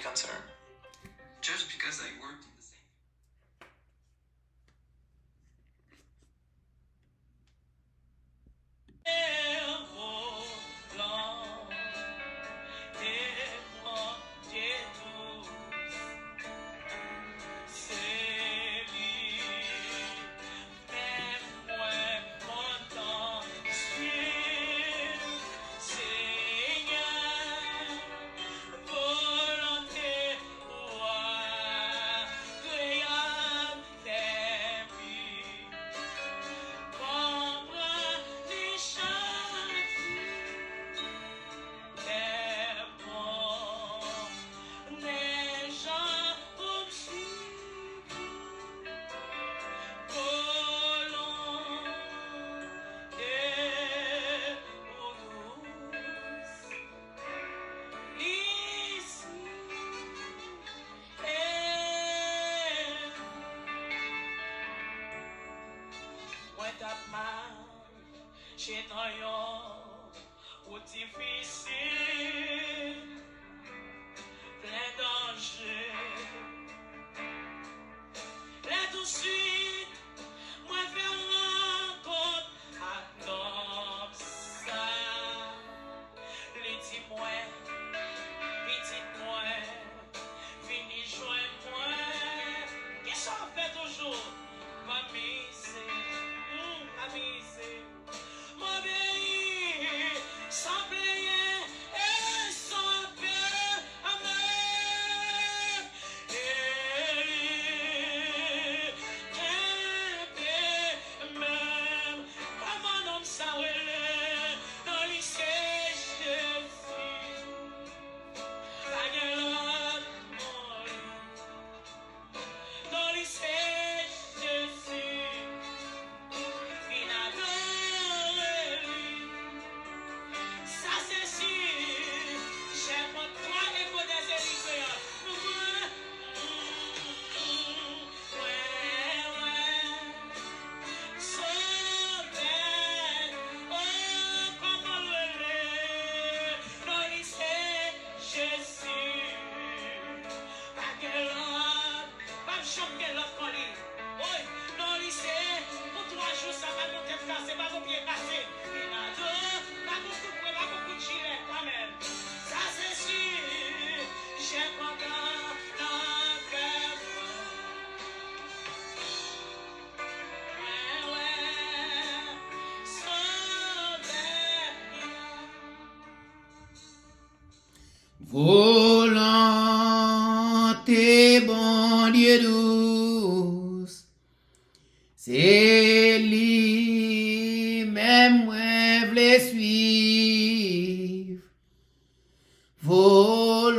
cancer? Just because I worked in the same. Volonté, bon Dieu douce, c'est lui-même moi v'le suivre. Volonté,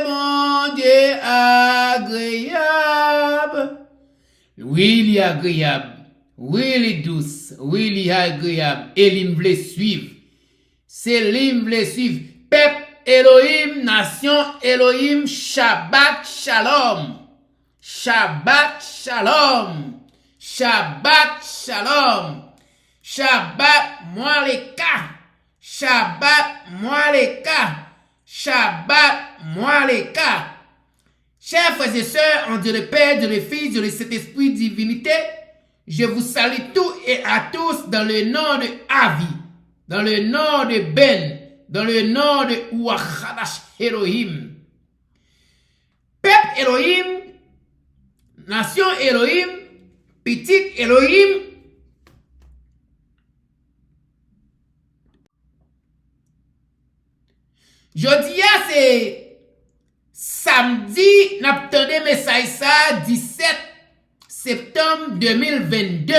bon Dieu agréable, oui, il est agréable, oui, il est douce, oui, il est agréable, et il v'le suivre. C'est lui v'le suivre. Peuple Elohim, nation Elohim, Shabbat Shalom. Shabbat Shalom. Shabbat Shalom. Shabbat Moaleka. Shabbat Moaleka. Shabbat Moaleka. Chers frères et sœurs, en Dieu le Père, Dieu le Fils, Dieu le Saint-Esprit, divinité, je vous salue tous et à tous dans le nom de Avi, dans le nom de Ben, dans le nom de Ouachadash Elohim. Peuple Elohim, nation Elohim, petit Elohim. Jodi c'est samedi, n'attendez message ça 17 septembre 2022.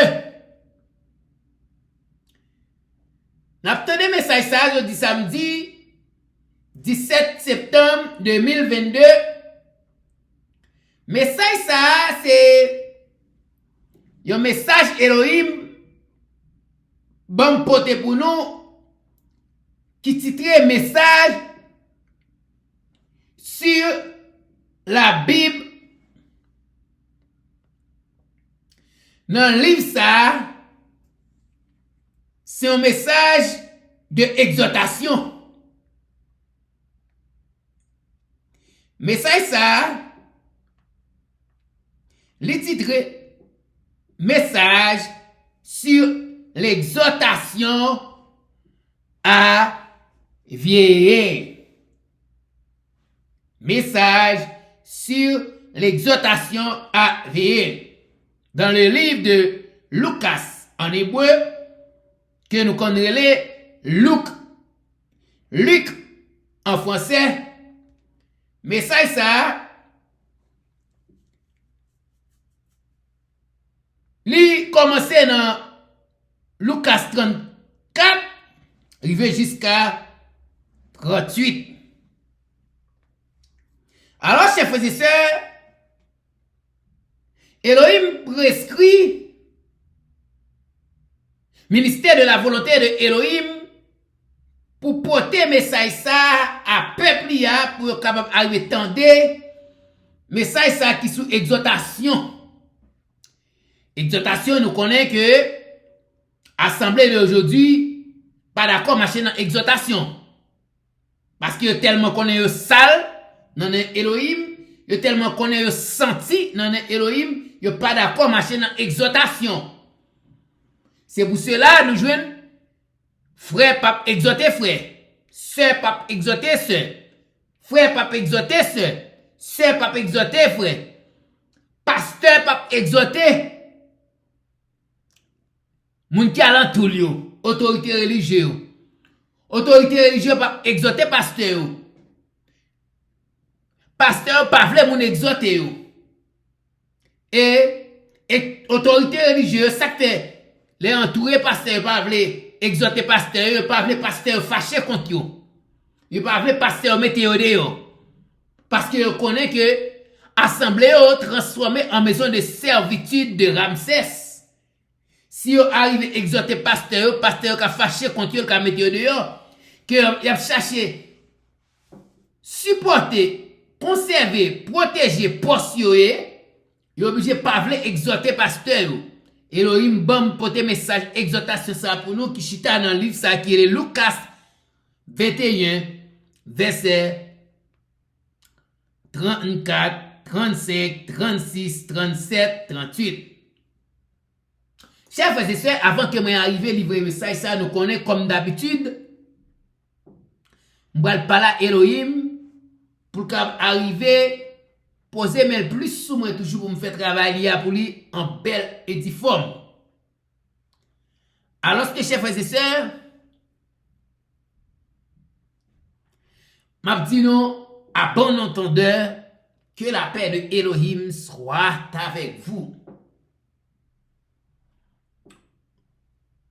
N'attendez message ça jeudi samedi 17 septembre 2022. Message ça c'est un message Elohim bon pote pour nous qui titre message sur la Bible. Dans le livre ça, c'est un message de exhortation. Message ça, le titre message sur l'exhortation à vieillir. Message sur l'exhortation à vieillir. Dans le livre de Lucas en hébreu, que nous connaissons Luc en français, message ça, lui commençait dans Lucas 34, arrivé jusqu'à 38. Alors, chers frères et sœurs, Elohim prescrit ministère de la volonté de Elohim pour porter message ça à peuple pour capable arriver tendre message ça qui sous exhortation. Exhortation, nous connaissons que assemblée d'aujourd'hui pas d'accord marcher dans exhortation. Parce que tellement qu'on est sale dans Elohim, yo tellement qu'on est senti dans Elohim, yo pas d'accord marcher dans exhortation. C'est pour cela nous joignent frère pape exhorter frère, sœur pape exhorter sœur, frère pape exhorter sœur pape exhorter frère, pasteur pape exhorter moun ki alentour yo, autorité religieuse. Autorité religieuse pape exhorter pasteur. Pasteur pas vle moun exhorter yo. Et autorité religieuse ça fait les entourés pasteur pas vle exhorter pasteur, pas vle pasteur fâché contre yo. Yo pas vle pasteur mettre yo dehors. Parce que yo connaît que assemblée yo transformé en maison de servitude de Ramsès. Si yo arrive exhorter pasteur ka fâché contre yo, ka mettre yo dehors, que y a cherché supporter, conserver, protéger poste yo obligé pas vle exhorter pasteur. Elohim bon porter message exhortation ça pour nous qui chita dans le livre ça qui est Lucas 21 verset 34, 35, 36, 37, 38. Chers frères et sœurs, avant que moi arrive livrer message ça nous connaît comme d'habitude. M'bral parler Elohim pour qu'arriver poser mais plus sous moi toujours pour me faire travailler pour lui en belle et difforme. Alors que chers frères et sœurs, m'a dit non à bon entendeur que la paix de Elohim soit avec vous.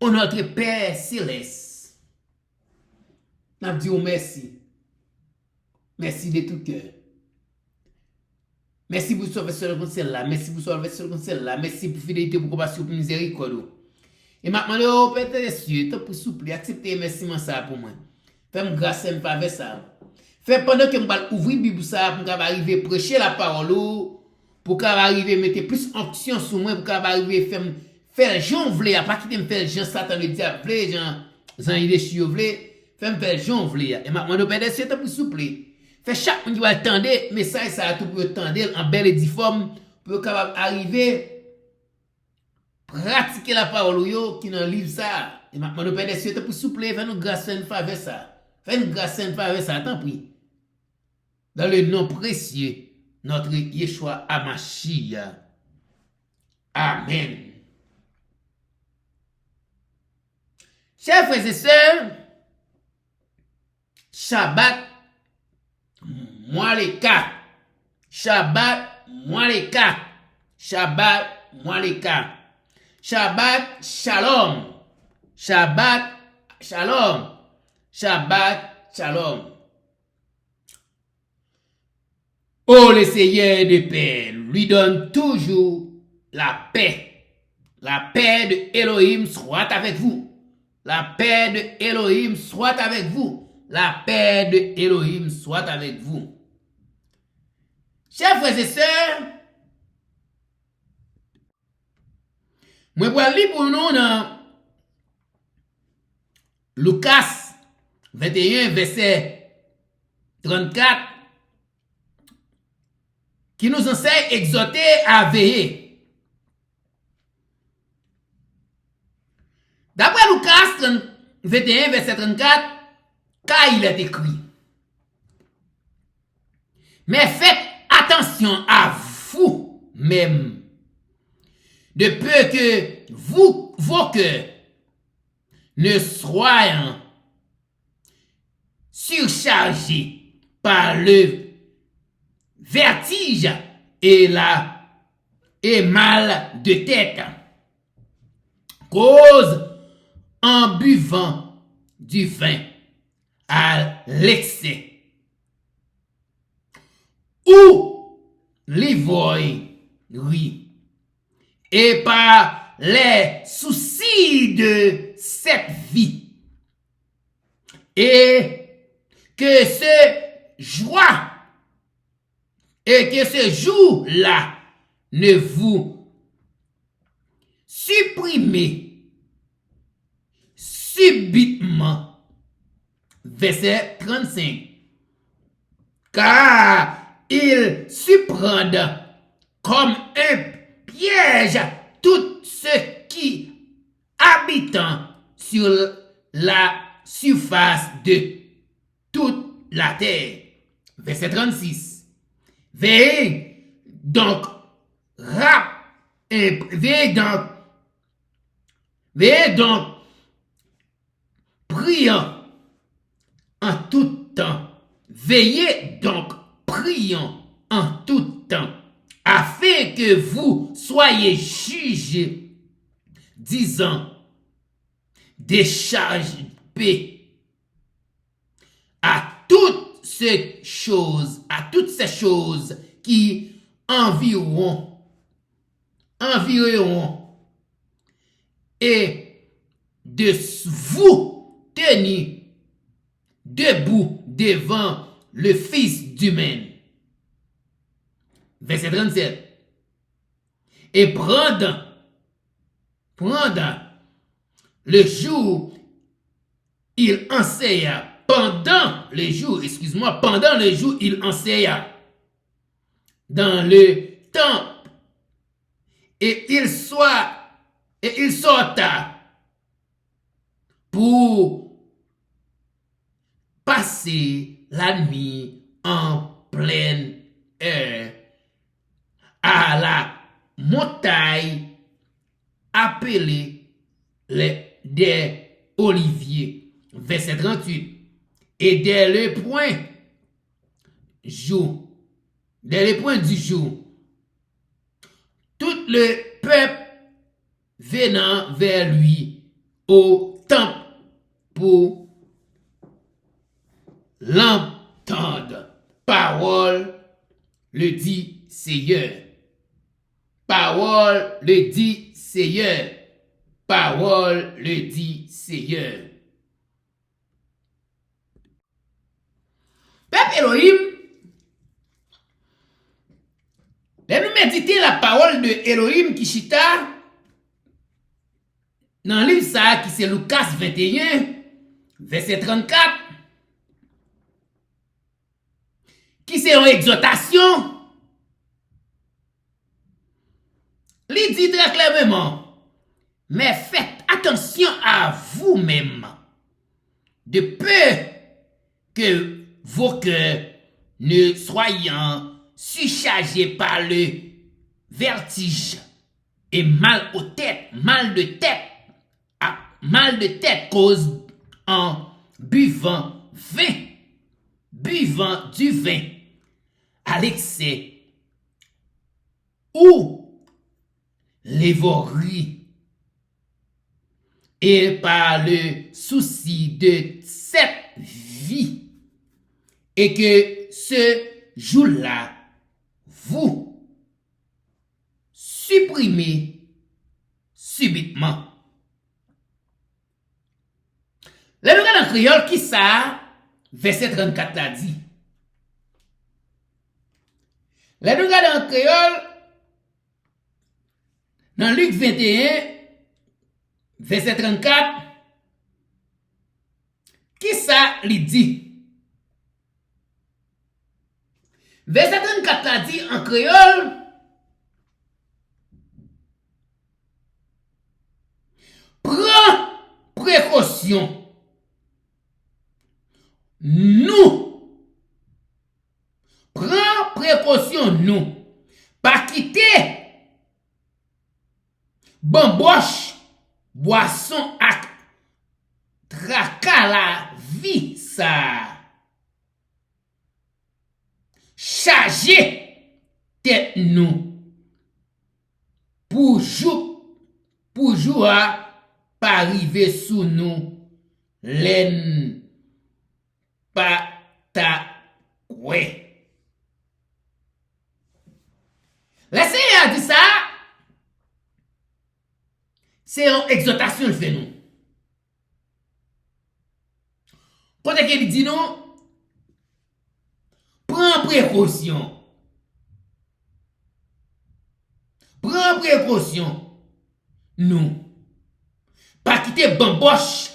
Ô notre Père céleste, m'a dit merci. Merci de tout cœur. Merci pour sauver ce conseil là. Merci pour sauver ce conseil là. Merci pour fidélité, pour compassion, pour miséricorde. Et maintenant, au Père des cieux, pour souple, accepter merci ça pour moi. Fais-moi grâce et me faveur ça. Fais pendant que je vais ouvrir la Bible ça pour arriver à prêcher la parole, pour arriver à mettre plus onction sur moi, pour arriver à faire Jean vle, à pas quitter me faire Jean Satan le diable vle, Jean il est chiot vle, faire me faire Jean vle. Et maintenant, au Père des cieux, pour souple. Fait chaque monde qui va attendre message ça tout pour attendre en belle et difforme pour capable arriver pratiquer la parole yo qui dans livre ça et maintenant nous Père des cieux pour souple faire nous grâce et faveur ça fait nous grâce et faveur ça tant pis dans le nom précieux notre Yeshua Hamashiach. Amen. Chers frères et sœurs, Shabbat Mwaleka. Shabbat Mwaleka. Shabbat Mwaleka. Shabbat Shalom. Shabbat Shalom. Shabbat Shalom. Oh, le Seigneur de paix lui donne toujours la paix. La paix de Elohim soit avec vous. La paix de Elohim soit avec vous. La paix de Elohim soit avec vous. Chers frères et sœurs, moi vais lire pour nous dans Lucas 21 verset 34 qui nous enseigne exhorter à veiller. D'après Lucas 21, verset 34, car il est écrit: mais faites attention à vous-même, de peu que vos cœurs ne soient surchargés par le vertige et mal de tête, cause en buvant du vin à l'excès, ou l'ivrognerie, et par les soucis de cette vie, et que ce jour-là ne vous supprimez subitement. Verset 35. Car il surprend comme un piège tout ce qui habitent sur la surface de toute la terre. Verset 36. Veillez donc, priant en tout temps. Veillez donc, priant en tout temps, afin que vous soyez jugés, disant, déchargez à toutes ces choses qui environnent et de vous tenir debout devant le Fils d'humain. Verset 37. Et pendant le jour, il enseigna. Pendant le jour, il enseigna dans le temple, et il sorta pour passer la nuit en plein air à la montagne appelée des Oliviers. Verset 38. Et dès le point du jour, tout le peuple venant vers lui au temple pour l'entendre. Parole le dit Seigneur. Parole le dit Seigneur. Parole le dit Seigneur. Peuple Elohim, nous méditer la parole de Elohim qui chita dans le livre ça qui c'est Lucas 21, verset 34, qui c'est une exhortation. Il dit très clairement, mais faites attention à vous-même, de peu que vos cœurs ne soyant surchargés par le vertige et mal de tête cause en buvant du vin à l'excès ou l'ivrognerie, et par le souci de cette vie, et que ce jour-là, vous supprimez subitement. Le regard en créole qui ça, verset 34 l'a dit. Le regard en créole, dans Luc 21, verset 34, qui ça lui dit? Verset 34 la dit en créole, prends précaution. Nous, prends précaution, nous, pas quitter bamboche, boisson ak traka la vie ça. Charger tête nous pour jour pas arriver sous nous len pas ta ouais. Le Seigneur a dit ça, c'est une exhortation le fait nous. Quand il dit non, prends précaution. Prends précaution. Nous. Pas quitter bamboche,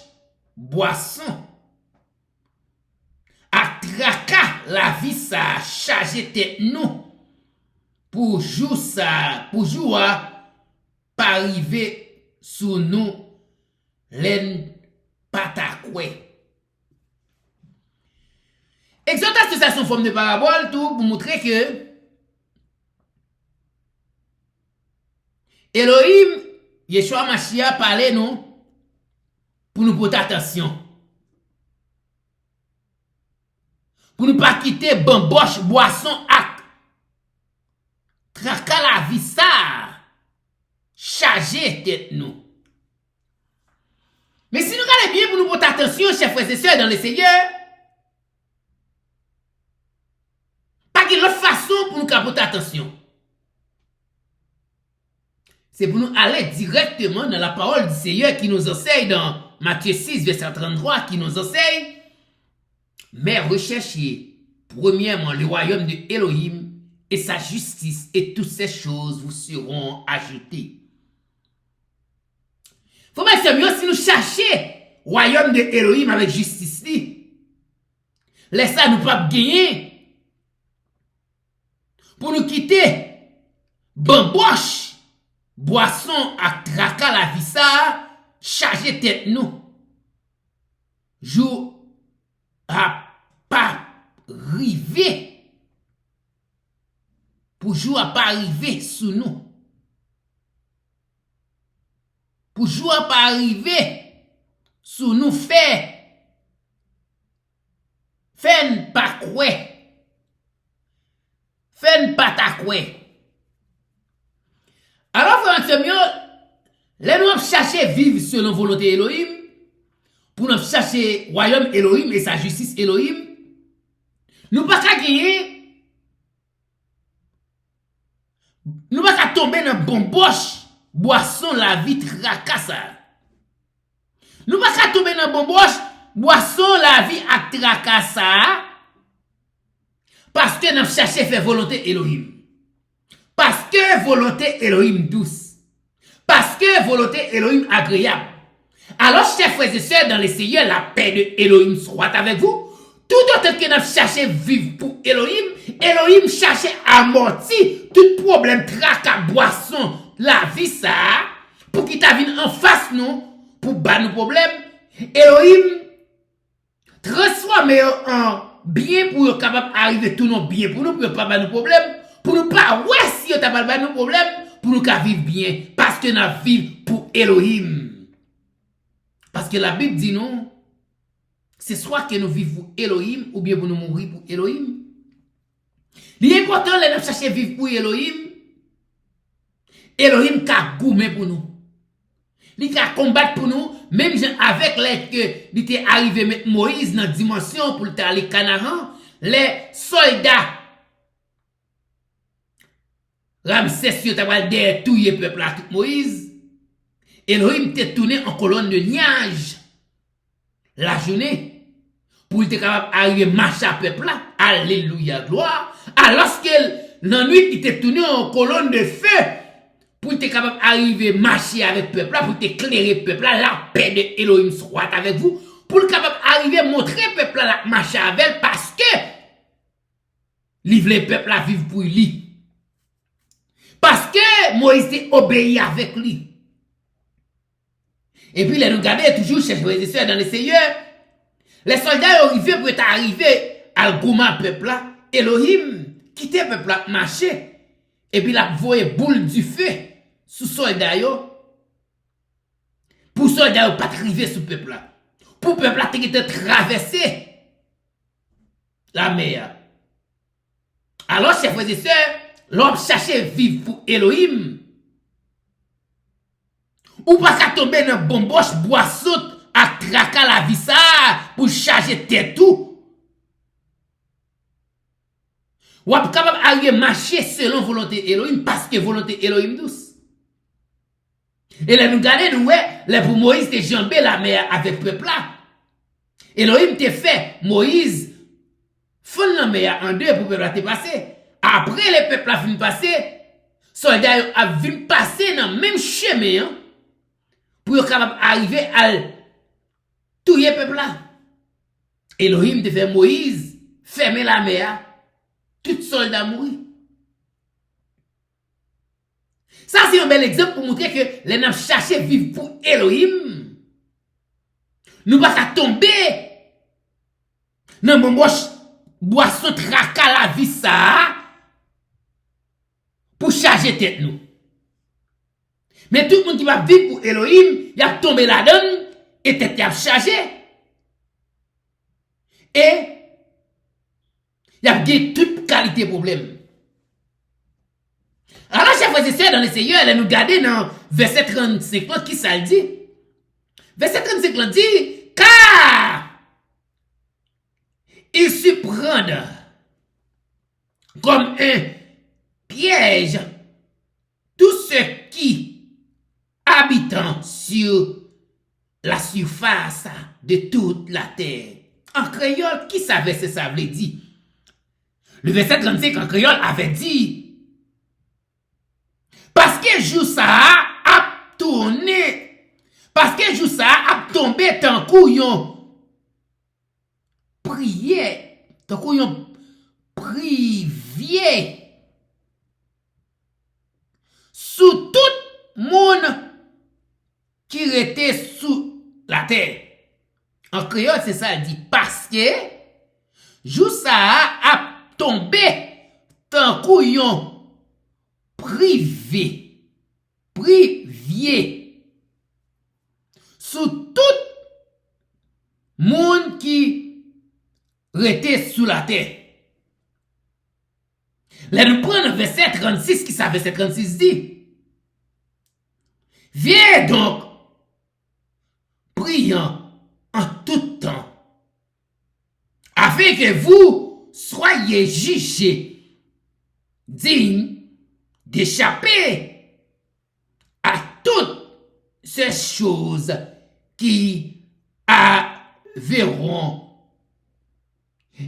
boisson. À traka la vie ça, charger tête nous. Pour jour ça, pour jour pas arriver sous nous, len patakwe. Exhortation, c'est son forme de parabole, tout, pour montrer que Elohim, Yeshua Mashiach parlait nous, pour nous porter attention. Pour nous pas quitter bamboche, boisson, ak. Traka la vie ça, charger tête nous. Mais si nous regardons bien pour nous porter attention, chers frères et sœurs, dans le Seigneur, pas qu'il y a l'autre façon pour nous porter attention. C'est pour nous aller directement dans la parole du Seigneur qui nous enseigne dans Matthieu 6, verset 33, qui nous enseigne, mais recherchez premièrement le royaume de Elohim et sa justice, et toutes ces choses vous seront ajoutées. Faut mettre ça mieux si nous cherchons le royaume de Elohim avec justice. Laissez ça nous pas gagner pour nous quitter bamboche, boisson à traka la vie ça, charger tête nous. Jour à pas river. Pour jour à pas arriver sous nous. Pour jour à pas arriver sous nous fait pas quoi. Fait pas ta quoi. Alors frère mieux, les nous chercher vivre selon volonté Elohim pour nous chercher royaume Elohim et sa justice Elohim. Nous pas qu'à gagner. Nous pas qu'à tomber dans bamboche, boisson la vie tracassa. Nous pas qu'à tomber dans bamboche, boisson la vie à tracassa. Parce que nous cherchons faire volonté Elohim. Parce que volonté Elohim douce. Parce que volonté Elohim agréable. Alors, chers frères et sœurs, dans le Seigneur, la paix de Elohim soit avec vous. Tout autant que nous cherchons vivre pour Elohim, Elohim cherche à amortir tout problème, tracas, boisson, la vie ça, pour qu'il t'avienne en face nous, pour battre nos problèmes. Elohim transforme en bien pour être capable d'arriver tout nos bien pour nous, pour ne pas battre nos problèmes, pour nous pas, ouais, si on t'a pas battre nos problèmes, pour nous qu'à vivre bien, parce que nous vivons pour Elohim. Parce que la Bible dit non, c'est soit que nous vivons pour Elohim ou bien pour nous mourir pour Elohim. L'important, c'est de chercher vivre pour Elohim. Elohim a gourmé pour nous. Il a combattre pour nous, même avec les que il était arrivé mettre Moïse dans la dimension pour aller Canaan, les soldats Ramsès yo t'a derrière tout le peuple là tout Moïse. Elohim t'est tourné en colonne de nuages la journée pour être capable d'arriver marcher à peuple là. Alléluia, gloire. Alors que la nuit il t'est tourné en colonne de feu pour être capable d'arriver marcher avec peuple là, pour t'éclairer peuple là, la paix de Elohim soit avec vous, pour être capable d'arriver montrer peuple là marcher avec parce que Livre le peuple à vivre pour lui. Parce que Moïse était obéi avec lui. Et puis, les nous garder toujours chez les soeurs dans les seigneurs. Les soldats arrivaient pour être arrivés à le peuple là. Elohim quittait le peuple là, marcher. Et puis, la voyait boule du feu sous soldats yo. Pour soldats yo pas arriver sous peuple là. Pour peuple là, t'es traversé la mer. Alors, chers frères et sœurs, l'homme cherchait vivre pour Elohim. Ou pas qu'à tomber dans bomboche, boisson, à traquer la vie ça, pour charger tête tout. Ou pas capable d'arriver marcher selon volonté Elohim, parce que volonté Elohim douce. Et là, nous regardons, nous, là, pour Moïse, te jambé la mer avec le peuple là. Elohim te fait, Moïse, fond la mer en deux pour le peuple te passer. Après, le peuple a fini passer, soldats a fini passer dans le même chemin, hein, pour arriver à tuer le peuple là. Elohim te fait Moïse fermer la mer, tout soldat mourir. Ça, c'est un bel exemple pour montrer que les gens cherchent à vivre pour Elohim. Nous ne pouvons pas tomber dans mon boisson traka la vie ça pour charger tête nous. Mais tout le monde qui va vivre pour Elohim, il a tombé là-dedans et tête a chargé. Et il a gagné toute qualité problème. Alors, chers frères et sœurs, dans les seigneurs, elle nous garder dans verset 35, qui ça le dit? Verset 35 dit, car il se prend comme un piège tous ceux qui habitent sur la surface de toute la terre. En créole, qui savait ce que ça veut dire? Le verset 35 en créole avait dit, parce que jour ça a tourné, parce que jour ça a tombé tant couillon prière, tant couillon privier sous tout monde qui était sous la terre. En créole, c'est ça, il dit, parce que jour ça a tombé tant couillon privier sous tout monde qui était sous la terre. Là, nous prenons le verset 36 qui ça verset 36 dit. Viens donc, priant en tout temps, afin que vous soyez jugés dignes d'échapper à toutes ces choses qui arriveront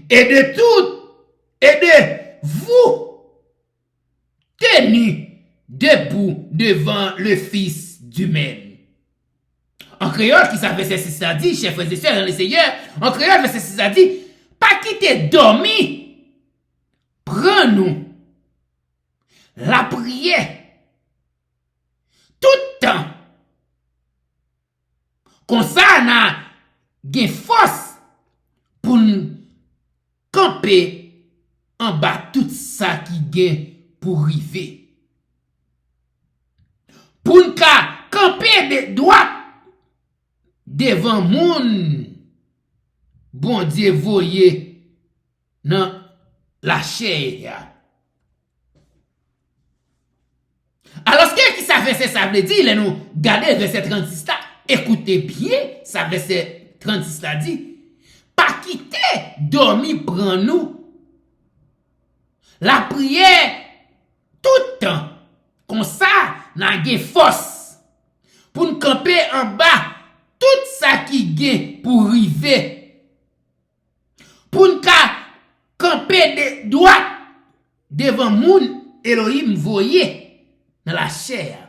et de vous tenus debout devant le Fils d'humain. En créole, qui savait ce que ça dit, chers frères et sœurs dans le Seigneur, en créole, verset 6 a dit, pas quitter dormi, prends-nous la prière tout temps. Comme ça, on a une force pour camper en bas tout ça qui gagne pour arriver. Pour nous camper de droite devant moun bon Dieu voyez dans la chair. Alors, ce qui ça fait, ça veut dire, il nous garder le verset 36 là, écoutez bien, ça verset 36 là dit, pas quitter, dormir, prend nous la prière tout le temps, comme ça, n'a pas force pour nous camper en bas tout ça qui gagne pour arriver, pour nous camper de droite devant moun Elohim voyez dans la chair.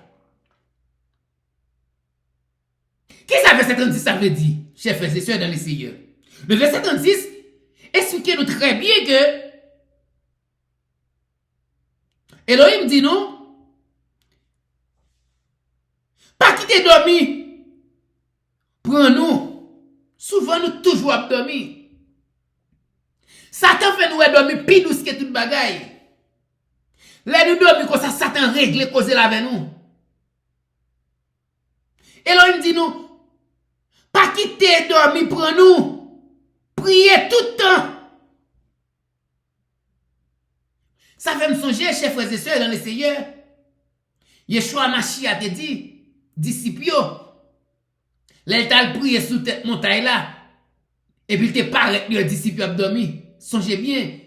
Qu'est-ce que ça verset 36 ça veut dire, chers frères et sœurs dans les seigneurs? Le verset 36 explique nous très bien que Elohim dit non, pas quitter dormi. Prends nous. Souvent nous toujours à dormir. Satan fait nous dormir plus douce que toute bagaille. Là nous dormir comme ça, Satan règle cause là avec nous. Elohim dit nous, pas quitter dormir, prends nous. Priez tout le temps. Ça fait me songer, chers frères et sœurs, dans le Seigneur. Yeshua Mashiach te dit, disciples, l'État prié sous cette montagne là, et puis il te parle, le disciple a dormi. Songez bien,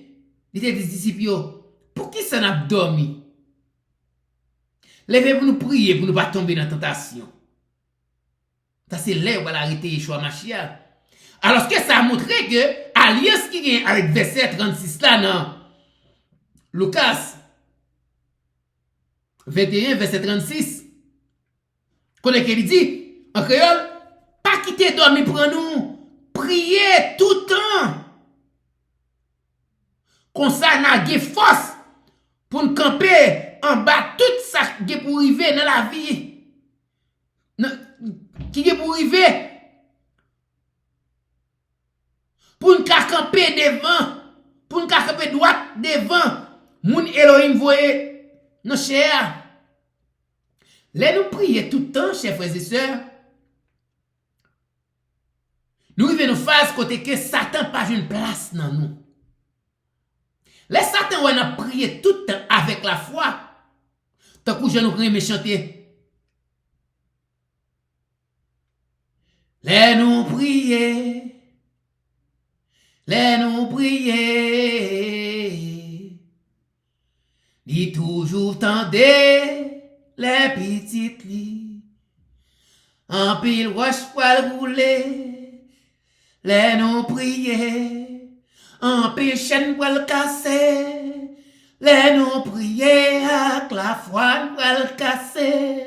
il te dit, disciples, pour qui ça n'a dormi? Levez pour nous prier, pour ne pas tomber dans la tentation. Ça c'est là où va arrêter Yeshua Mashiach. Alors que ça a montré que, alliance qui vient avec verset 36 là, non? Lucas 21, verset 36. Connaît qu'il dit, en créole, pas quitter dormir pour nous, priez tout le temps. Comme ça, n'a pas force pour nous camper en bas tout ça qui est pour arriver dans la vie. Qui est pour arriver. Pour nous camper devant, pour nous camper droite devant. Moun Elohim voye nos chers. Là nous prier tout le temps, chers frères et sœurs. Nous vivons une phase côté que Satan pas une place dans nous. Les Satan on a prié tout le temps avec la foi. Tant que je nous remets chanter. Les nous prier. Les nous prier. Li toujours tendez les petites lits. En pile roche poil rouler. Les non prier. En pile chaîne poil casser. Les non prier avec la foi poil casser.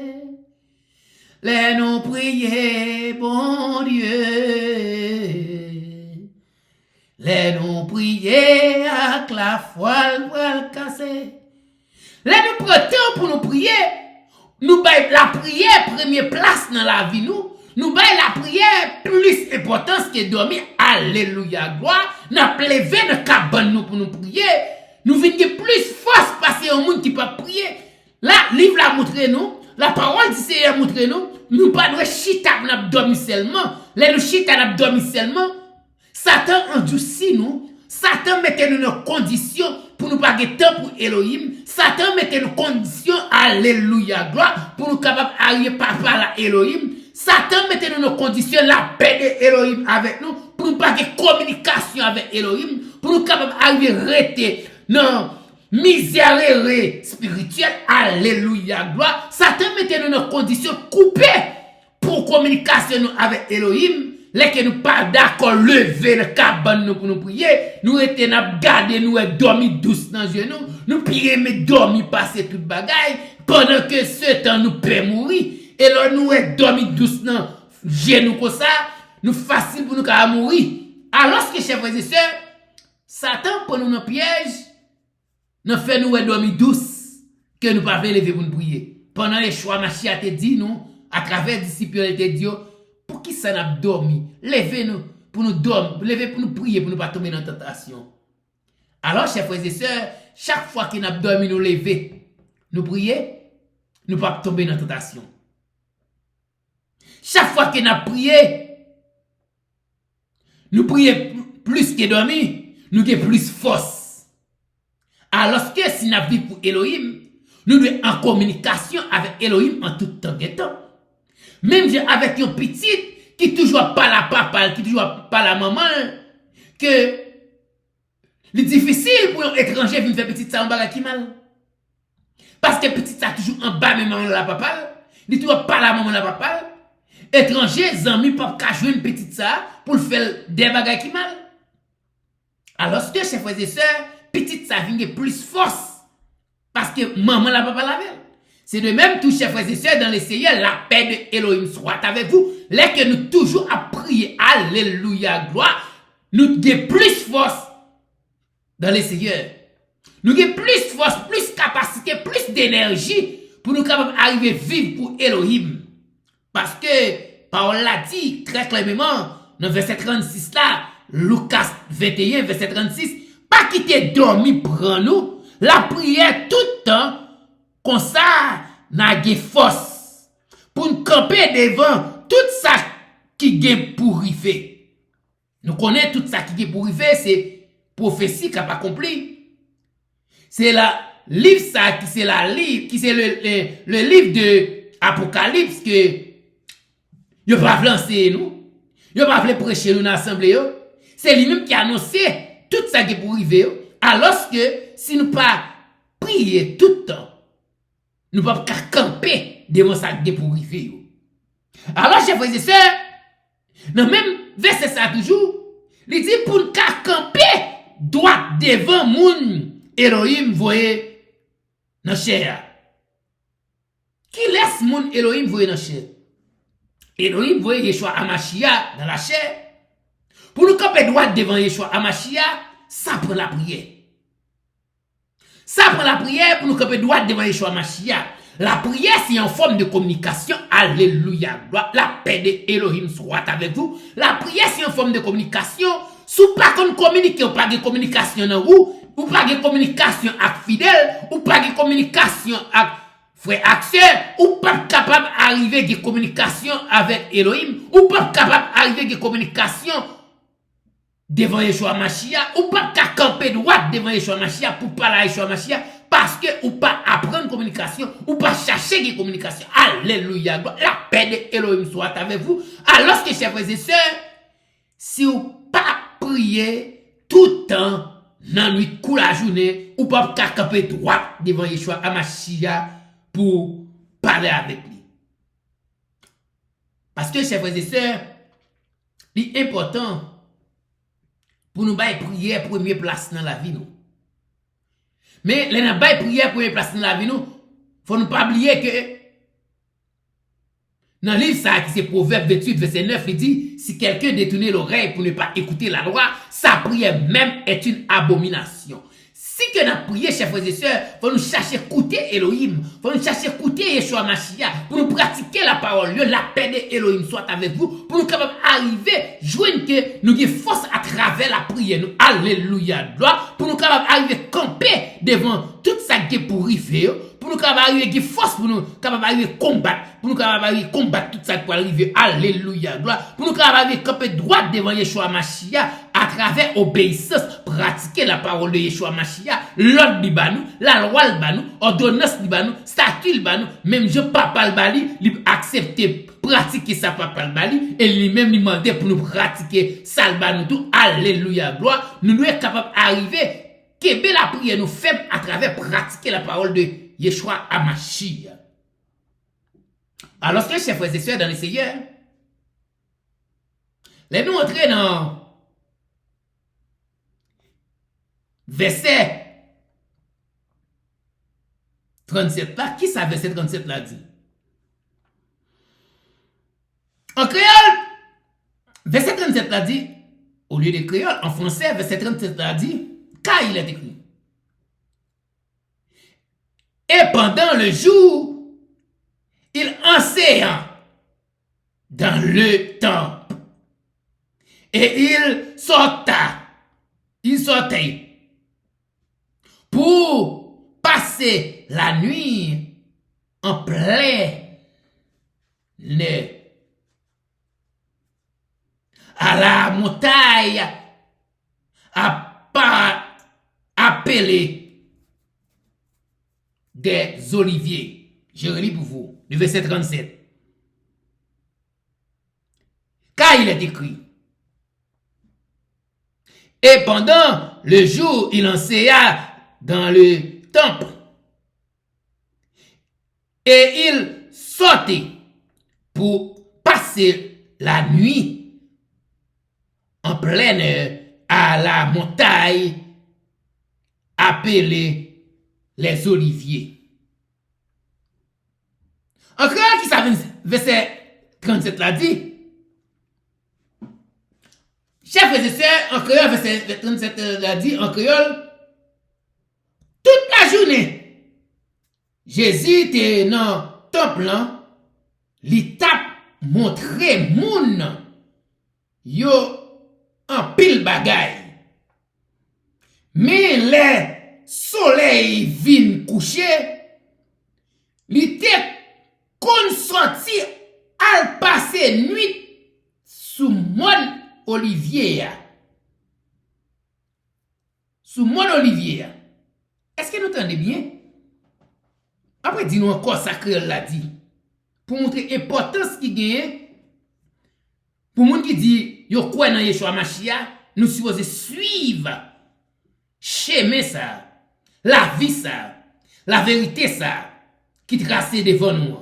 Les non prier, bon Dieu. Les non prier avec la foi poil casser. Là, nous prenons temps pour nous prier. Nous baillons la prière première place dans la vie. Nous baillons la prière plus importance que dormir. Alléluia, gloire. Nous levé de cabane nous pour nous prier. Nous venons plus force parce qu'il y a un monde qui peut prier. Là, livre la montre nous. La parole du Seigneur montre nous. Nous pas de chita pour nous dormir seulement. Là, nous chita pour nous dormir seulement. Satan endurcit nous. Satan mettait nous dans conditions pour nous pas de temps pour Elohim. Satan mettait nous conditions, alléluia, gloire, pour nous capables d'arriver papa la Elohim. Satan mettait nous dans conditions, la paix de Elohim avec nous, pour nous pas de communication avec Elohim, pour nous capables d'arriver rester non misère spirituelle, alléluia, gloire. Satan mettait nous dans conditions coupées pour communication avec Elohim. Les que nous pas d'accord lever le cabane nous pour nous prier, nous étions garder nous et dormir douce dans genou, nous prier mais dormir passer toute bagaille pendant que ce temps nous peut mourir et là nous et dormir douce dans genou comme ça, nous facile pour nous mourir. Alors que chers frères et sœurs, Satan pour nous dans piège, nous fait nous et dormir douce que nous pas lever pour nous prier. Pendant les choix Mashiach te dit nous à travers disciples te dit pour qui ça n'a dormi? Levez-nous pour nous dormir, levez pour nous prier, pour nous pas tomber dans la tentation. Alors, chers frères et sœurs, chaque fois qu'il n'a dormi, nous lever, nous prier, nous pas tomber dans la tentation. Chaque fois qu'il n'a prié, nous prier plus que dormir, nous avons plus force. Alors que si nous vivons pour Elohim, nous sommes en communication avec Elohim en tout temps et temps. Même avec une petite qui toujours pas la papa, qui toujours pas la maman, que c'est difficile pour un étranger de faire petite ça en bas qui mal. Parce que petite ça toujours en bas même maman la papa, il toujours pas la maman la papa. Étranger, amis pas qu'à jouer une petite ça pour faire des bagages qui mal. Alors que chers frères et sœurs, petite ça vient plus force parce que maman la papa la veille. C'est de même tout, chers frères et sœurs, dans le Seigneur, la paix de Elohim soit avec vous. Là que nous toujours à prier, alléluia, gloire, nous avons plus force dans le Seigneur. Nous avons plus force, plus capacité capacité, plus d'énergie pour nous capables arriver à vivre pour Elohim. Parce que, parole l'a dit très clairement, dans verset 36 là, Lucas 21, verset 36, pas quitter dormi prend nous, la prière tout le temps, comme ça, n'a de force, pour nous camper devant tout ça qui est pour arriver. Nous connaissons tout ça qui est pour arriver, c'est prophétie qui n'a pas accompli. C'est la livre ça, qui c'est le livre de Apocalypse que yo pas lancer nous, yo pas prêcher nous dans l'assemblée. C'est lui-même qui a annoncé tout ça qui est pour arriver. Alors que si nous pas prier tout le temps, nous pas camper devant ça qui est pour arriver. Alors chers frères et sœurs, dans même verset ça toujours, il dit pour nous camper droit devant moun Elohim voyez dans chair. Qui laisse moun Elohim voyez dans chair? Elohim voyez Yeshua Amashia dans la chair. Pour nous camper droit devant Yeshua Amashia, ça prend la prière. Ça prend la prière pour nous camper droit devant Yeshua Amashia. La prière, c'est en forme de communication. Alléluia. La paix de Elohim soit avec vous. La prière, c'est en forme de communication. Si vous pas communiquer, ou pas de communication dans vous, ou pas de communication avec fidèle, ou pas de communication avec frère Axel, ou pas capable d'arriver de communication avec Elohim, ou pas capable d'arriver de communication devant Yeshua Mashiach, ou pas camper droit devant Yeshua Mashiach pour parler à Yeshua Mashiach, parce que ou pas apprendre communication, ou pas chercher des communications. Alléluia. La paix de Elohim soit avec vous. Alors que chers frères et sœurs, si vous pas prier tout le temps, dans la nuit, coup la journée, ou pas camper droit devant Yeshua Mashiach pour parler avec lui. Parce que chers frères et sœurs, l'important pour nous bailler prière première place dans la vie nous. Mais les n'a bailler prière première place dans la vie nous, faut nous pas oublier que dans le livre ça qui c'est Proverbe 28 verset 9 il dit si quelqu'un détourne l'oreille pour ne pas écouter la loi, sa prière même est une abomination. Si que nous prions, chers frères et sœurs, faut nous chercher écouter Elohim, faut nous chercher écouter Yeshua Mashiach, pour nous pratiquer la parole, la paix de Elohim soit avec vous, pour nous capables arriver, joindre que nous avons force à travers la prière, nous, alléluia, gloire, pour nous capables arriver camper devant tout ça qui est pour arriver, pour nous capables arriver force, pour nous capables arriver combattre, pour nous capables arriver combattre tout ça pour arriver, alléluia, gloire, pour nous capables arriver camper droit devant Yeshua Mashiach, à travers obéissance, pratiquer la parole de Yeshua Mashiach, l'ordre libanou, la loi libanou, ordonnance libanou, statut libanou, même je papa le bali, il accepter pratiquer ça papa le bali, et lui-même lui demander pour nous pratiquer ça libanou tout, alléluia, gloire, nous sommes capables d'arriver, que la prière nous fait à travers pratiquer la parole de Yeshua Mashiach. Alors que chers frères et sœurs dans le Seigneur, les nous entrer dans verset 37 là, qui ça verset 37 là dit? En créole, verset 37 là dit, au lieu de créole, en français, verset 37 là dit, car il est écrit. Et pendant le jour, il enseigne dans le temple. Et il sortait pour passer la nuit en plein air à la montagne appelée des oliviers. Je relis pour vous le verset 37. Car il est écrit. Et pendant le jour, il enseigna dans le temple. Et il sortait pour passer la nuit en plein air à la montagne appelée les oliviers. En créole, qui ça verset 37 l'a dit? Chers frères et sœurs, en créole, verset 37 l'a dit, en créole, toute la journée, Jésus était dans le temple, il t'a montré moun yo en pile bagay. Mais le soleil vient coucher, il était kon sorti al passer nuit sous mon olivier. Sous mon olivier. Est-ce que nous entendez bien? Après, dis-nous encore ça que l'a dit. Pour montrer l'importance qui gagne. Pour moun qui dit, yo quoi dans Yeshua Mashiach, nous supposons suivre chemin ça, la vie ça, la vérité ça, qui tracé devant nous.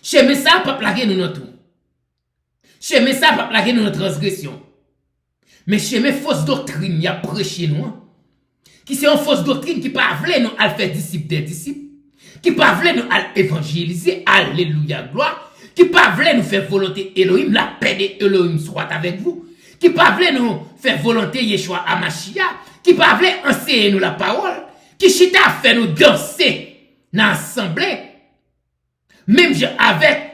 Chemin ça pas plaguer nous dans tout. Chemin ça pas plaguer nous dans transgression. Mais chemin fausse doctrine y a prêché nous. Qui c'est une fausse doctrine qui pas vle nous à faire disciples des disciples, qui pas vle nous à évangéliser, alléluia gloire, qui pas vle nous faire volonté Elohim, la paix de Elohim soit avec vous, qui pas vle nous faire volonté Yeshua Hamashiach, qui pas vle enseigner nous la parole, qui chita fait nous danser dans l'assemblée, même avec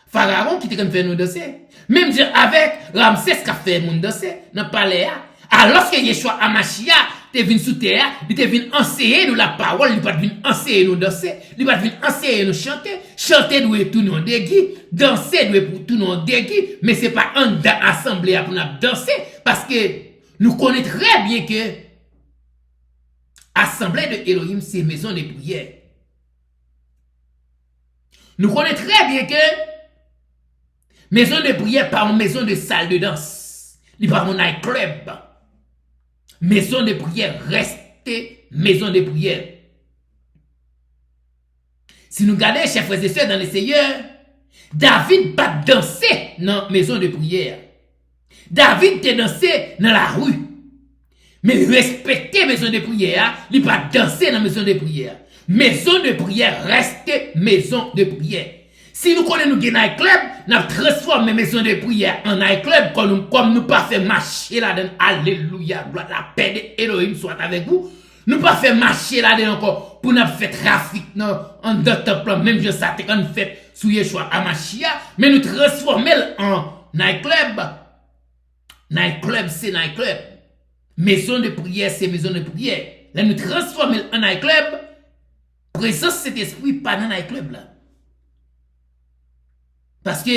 Pharaon qui te fait nous danser, même avec Ramsès qui a fait nous danser dans le palais. Alors que Yeshua Hamashiach te venu sous terre, il te venu enseigner nous la parole, il pas venu enseigner nous danser, il pas venu enseigner nous chanter, chanter doit tout nous dégui, danser doit pour tout nous dégui, mais c'est pas en assemblée pour nous danser parce que nous connaissons très bien que assemblée de Elohim c'est maison de prière. Nous connaissons très bien que maison de prière par une maison de salle de danse, il pas mon nightclub. Maison de prière, restez maison de prière. Si nous regardons, chers frères et sœurs, dans les Seigneurs, David pas danser dans maison de prière. David te dansé dans la rue. Mais respecter maison de prière, il pas danser dans maison de prière. Maison de prière, restez maison de prière. Si nous connaissons nous un club, nous transformons maison de prière en un club comme nous pas fait marcher là-dedans. Alléluia, gloire, la paix de Elohim soit avec vous. Nous pas fait marcher là-dedans encore pour nous faire trafic en d'autres plans, même je sais qu'on fait sous Yeshua Hamashiach, mais nous transformons en nightclub. Nightclub, c'est nightclub. Maison de prière, c'est maison de prière. Là, nous transformons en nightclub. Présence cet esprit pas dans nightclub là. Parce que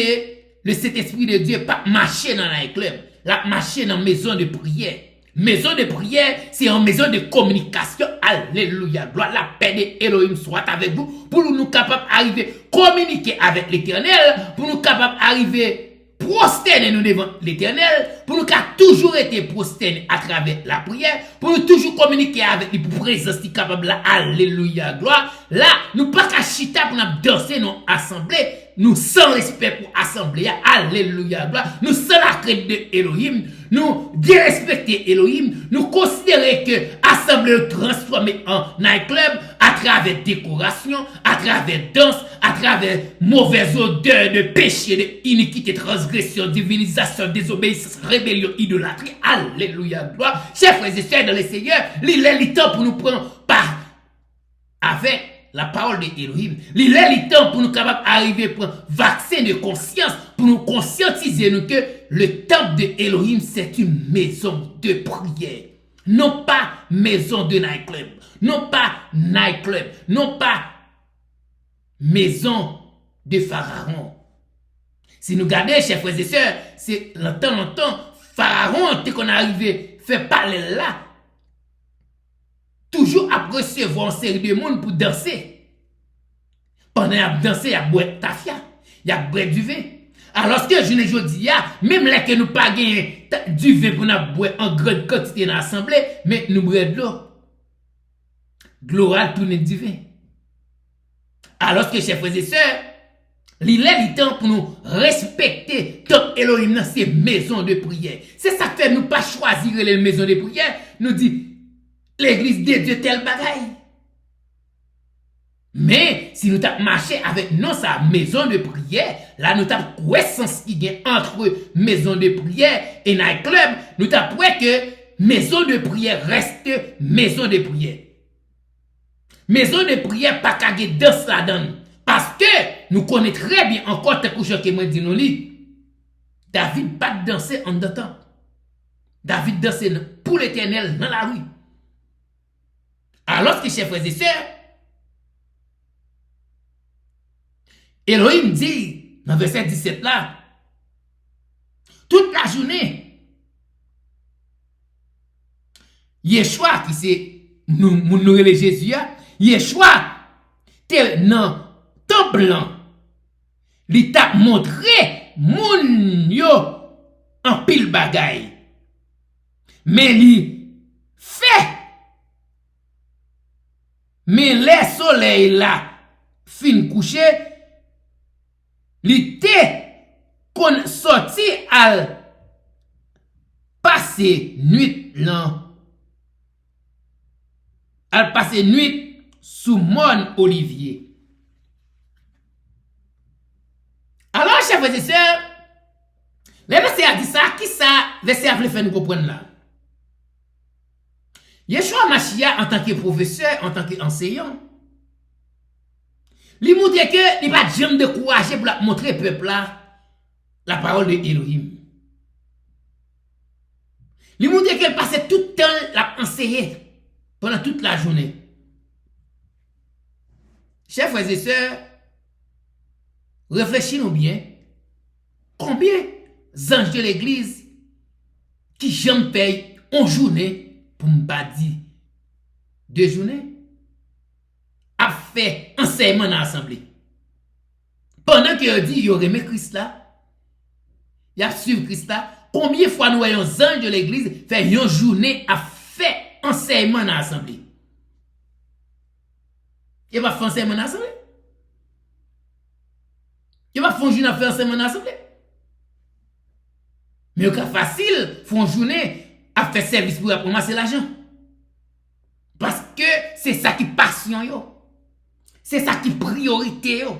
le Saint-Esprit de Dieu pas marcher dans un club, la marcher dans une maison de prière. Maison de prière, c'est une maison de communication. Alléluia. Gloire, la paix de Elohim soit avec vous. Pour nous capables d'arriver communiquer avec l'Éternel. Pour nous capables d'arriver prosterner nous devant l'Éternel. Pour nous qui a toujours été prosterner à travers la prière. Pour nous toujours communiquer avec lui pour présence qui capable là. Alléluia. Gloire. Là, nous pas qu'à chita pour nous danser dans l'assemblée. Nous sans respect pour l'assemblée. Alléluia. Gloire. Nous sans la crainte de Elohim. Nous dérespecter Elohim. Nous considérer que l'assemblée transformée en nightclub à travers décoration, à travers danse, à travers mauvaise odeur de péché, de iniquité, transgression, divinisation, désobéissance, rébellion, idolâtrie. Alléluia. Gloire. Chers frères et sœurs dans le Seigneur, il est le temps pour nous prendre part avec la parole de Elohim. Il est le temps pour nous capables d'arriver pour un vaccin de conscience, pour nous conscientiser nous que le temple de Elohim c'est une maison de prière. Non pas maison de nightclub. Non pas nightclub. Non pas maison de pharaon. Si nous regardons, chers frères et sœurs, c'est longtemps, pharaon, dès qu'on est arrivé, fait parler là, toujours à recevoir une série de monde pour danser. Pendant qu'il a dansé, il a boire tafia, il a boire du vin. Alors que je ne dis même là que nous pas gagné du vin pour nous boire en grande quantité dans l'assemblée, mais nous boire de l'eau. Gloire tourne du vin. Alors que, chers frères et sœurs, il est le temps pour nous respecter tant Elohim dans ces maisons de prière. C'est ça que fait nous pas choisir les maisons de prière. Nous dit l'église de Dieu tel bagaille. Mais si nous avons marché avec non sa maison de prière, là nous avons connaissance qui est entre maison de prière et night club, nous avons que maison de prière reste maison de prière. maison de prière pas qu'à danse la donne. Parce que nous connaissons très bien encore tes couches que moi dit nous li. David pas danser en deux temps. David dansait pour l'Éternel dans la rue. Alors que chers frères et sœurs, Elohim dit dans verset 17 là, toute la journée, Yeshua qui c'est nous les Jésus, Yeshua tel dans temple blanc, il t'a montré moun yo en pile bagay. Mais li fait. Mais les soleil là fin couché, li te kon sorti al passer nuit lan. Al passer nuit sous mon olivier. Alors, chers frères et sœurs, le verset a dit ça, qui ça, verset a fait nous comprendre là? Yeshua Mashiach, en tant que professeur, en tant qu'enseignant, il montre que il va jamais décourager pour montrer au peuple là la parole de Elohim. Il montre qu'il passait tout le temps à enseigner pendant toute la journée. Chers frères et sœurs, réfléchissez-nous bien. Combien d'anges de l'église qui jamais payent en journée pour me dire 2 journées a fait enseignement dans l'assemblée. Pendant qu'il dit il remet Christ là, il a suivi Christ là, combien de fois nous voyons les anges de l'église faire une journée à faire enseignement dans l'assemblée? Il va faire enseignement dans l'assemblée? Il va faire une journée à faire enseignement dans l'assemblée? Mais c'est facile, faire une journée à faire service pour ramasser l'argent. Parce que c'est ça qui passion yo. C'est ça qui priorité yo.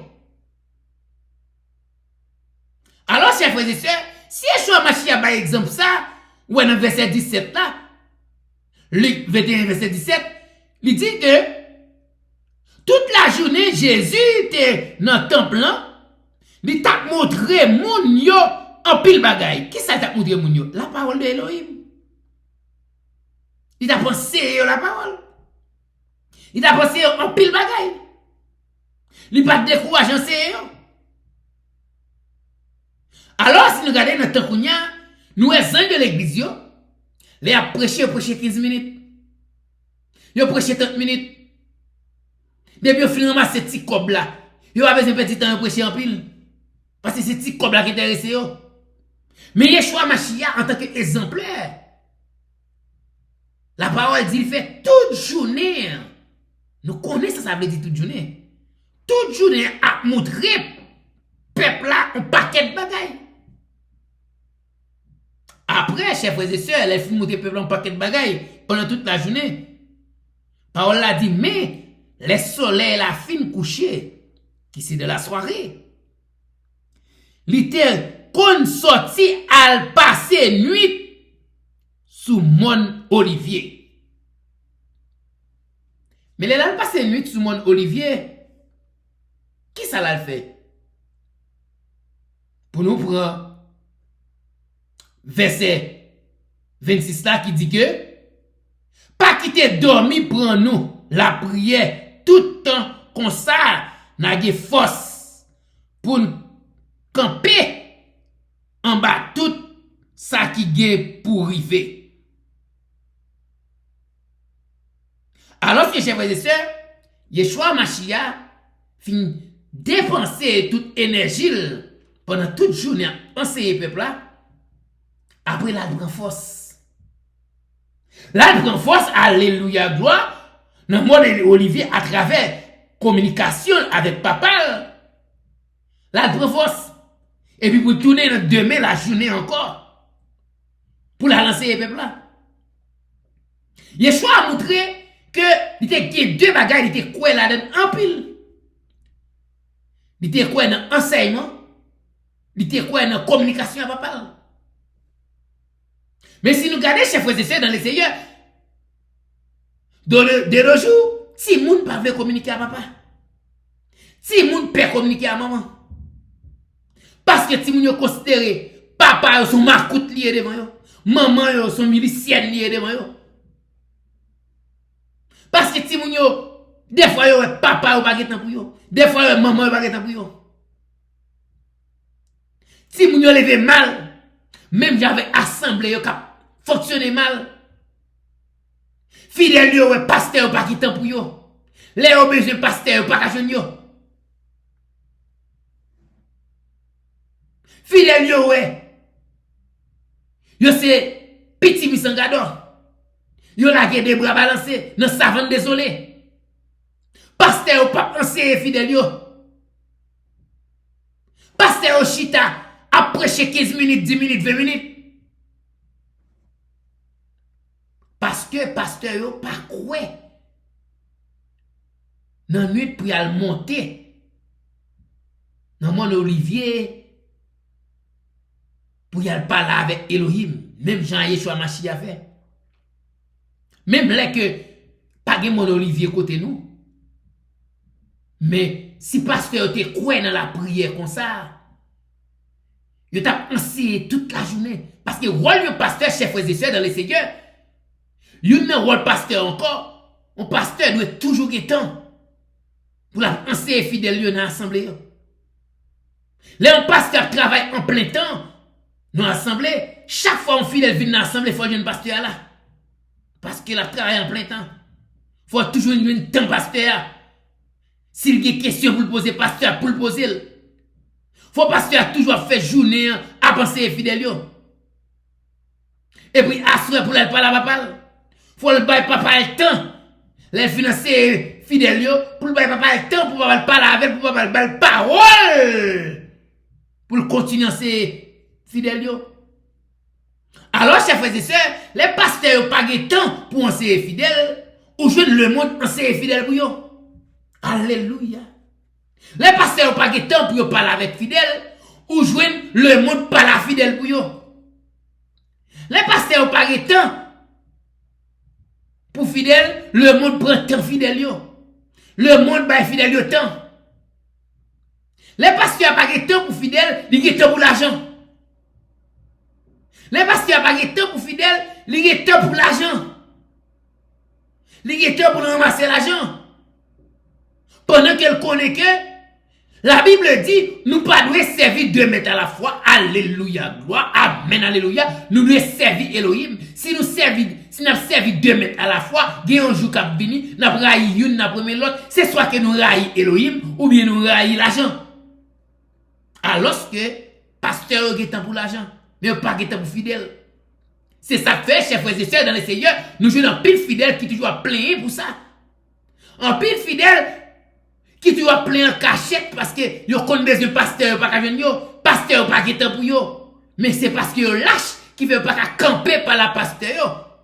Alors, chers frères et sœurs, si Yeshua Mashiach par exemple ça, ou dans verset 17 là, Luc 21 verset 17, il dit que toute la journée Jésus était dans le temple là, il t'a montré moun yo en pile bagay. Qui ça t'a montré moun yo? La parole de Elohim. Il a pensé la parole. Il a pensé en pile bagay. Il n'a pas découragé en série. Alors, si nous regardons notre temps, nous sommes de l'église, les a prêché 15 minutes. Ils ont prêché 30 minutes. Depuis, ils ont fini de ramasser ces petits cobs là. Ils ont besoin de petit temps de prêcher en pile. Parce que c'est ces petits cobs là qui intéressent. Mais Yeshua Mashiach, en tant qu'exemplaire, la parole dit, il fait toute journée. Nous connaissons ça veut dire toute journée. Toute journée à montrer peuple là un paquet de bagailles. Après, chers frères et sœurs, les filles montrer peuple un paquet de bagailles pendant toute la journée. Parole là dit, mais les soleils la fin couché, qui c'est de la soirée. Littéral, qu'on sorti à passer nuit sous mon olivier. Mais les là passer nuit sous mon olivier, qui ça l'a fait? Pour nous prendre verset 26 là qui dit que pas quitter dormir pour nous la prière tout temps comme ça n'a force pour camper en bas tout ça qui gagne pour arriver. Alors que chers frères et sœurs, Yeshua Mashiach fin dépenser toute énergie pendant toute journée à enseigner le peuple là. Après la prend force. La prend force, alléluia, gloire, dans le monde Olivier à travers communication avec papa. La prend force. Et puis pour tourner demain la journée encore. Pour la lancer le peuple là. Yeshua a montré que il était deux bagages, il était quoi là-dedans en pile. Il était quoi dans l'enseignement, il était quoi dans la communication avec papa. Mais si nous regardons chers frères et sœurs dans les seigneurs, de nos jours, si moun pas veut communiquer à papa. Si moun peut communiquer à maman. Parce que si moun yo considéré papa yo son macoute lié devant yo, maman yo son milicienne lié devant yo. Parce que si moun yo des fois yo papa yo pas getan pour yo, des fois yo maman yo pas getan pour yo. Si moun yo levé mal, même j'avais assemblé yo cap fonctionner mal. Fidèle yo pasteur pas getan pour yo. Les yo besoin pasteur pas ka joindre yo. Fidèle yo yo c'est petit misangador. Yo la des bras balancés dans savane désolé. Pasteur pas penser fidèle yo. Pasteur chita a prêché 15 minutes, 10 minutes, 20 minutes. Parce que pasteur yo pas quoi. Dans nuit pour y aller monter. Dans mon Olivier pour y aller parler avec Elohim, même Jean-Yeshua Mashiach a fait. Même là que pas de mon Olivier côté nous. Mais si pasteur te croit dans la prière comme ça, il t'a pensé toute la journée. Parce que rôle de pasteur, chef frères et sœurs dans le Seigneur, il y a un rôle pasteur encore. Un pasteur doit toujours être temps pour la penser fidèle dans l'assemblée. Là, un pasteur travaille en plein temps dans l'assemblée. Chaque fois un fidèle vient dans l'assemblée, il faut un pasteur là. Parce qu'il a travaillé en plein temps. Il faut toujours un temps pasteur. S'il y a des questions pour le poser, pasteur, pour le poser. Faut pasteur toujours faire journée à penser fidèle. Et puis, assurer pour le parler à papa. Faut le bailler papa le temps. Les financer fidèle pour le bailler papa le temps, pour le parler avec, pour le bailler parole. Pour le continuer à ser fidèle. Alors, chers frères et sœurs, les pasteurs n'ont pas de temps pour en ser fidèle, ou je le monde en ser fidèle pour eux. Alléluia. Les pasteurs n'ont pas de temps pour parler avec fidèle, ou joindre le monde par la fidèle pour eux. Les pasteurs n'ont pas de temps pour fidèle, le monde prend temps fidèle. Le monde va fidèle au temps. Les pasteurs n'ont pas de temps pour fidèle, ils ont temps pour l'argent. Les pasteurs n'ont pas de temps pour fidèle, ils ont temps pour l'argent. Ils ont temps pour ramasser l'argent. Pendant qu'elle connaît que la Bible dit, nous pas devons servir deux maîtres à la fois. Alléluia, gloire, amen, alléluia. Nous devons servir Elohim. Si nous servons deux maîtres à la fois, il y a un jour qui va venir, nous raillons une, nous prenons l'autre. C'est soit que nous raillons Elohim, ou bien nous raillons l'argent. Alors que, pasteur a temps pour l'argent, mais pas de temps pour fidèle. C'est ça que fait, chers frères et sœurs, dans le Seigneur, nous jouons un pile fidèle qui toujours a plaigné pour ça. Un pile fidèle qui tu vas plein en cachette parce que yo connaissent le pasteur pas ka venir yo, pasteur pas de temps pour yo. Mais c'est parce que yo lâche qui veut pas camper par la pasteur.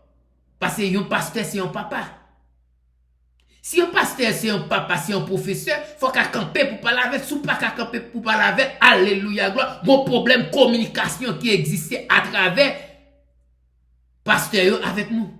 Parce que yon pasteur c'est un papa. Si un pasteur c'est un papa, c'est un professeur, faut qu'à camper pour parler avec, sous pas qu'à camper pour parler avec, alléluia, gloire. Bon problème communication qui existait à travers pasteur avec nous.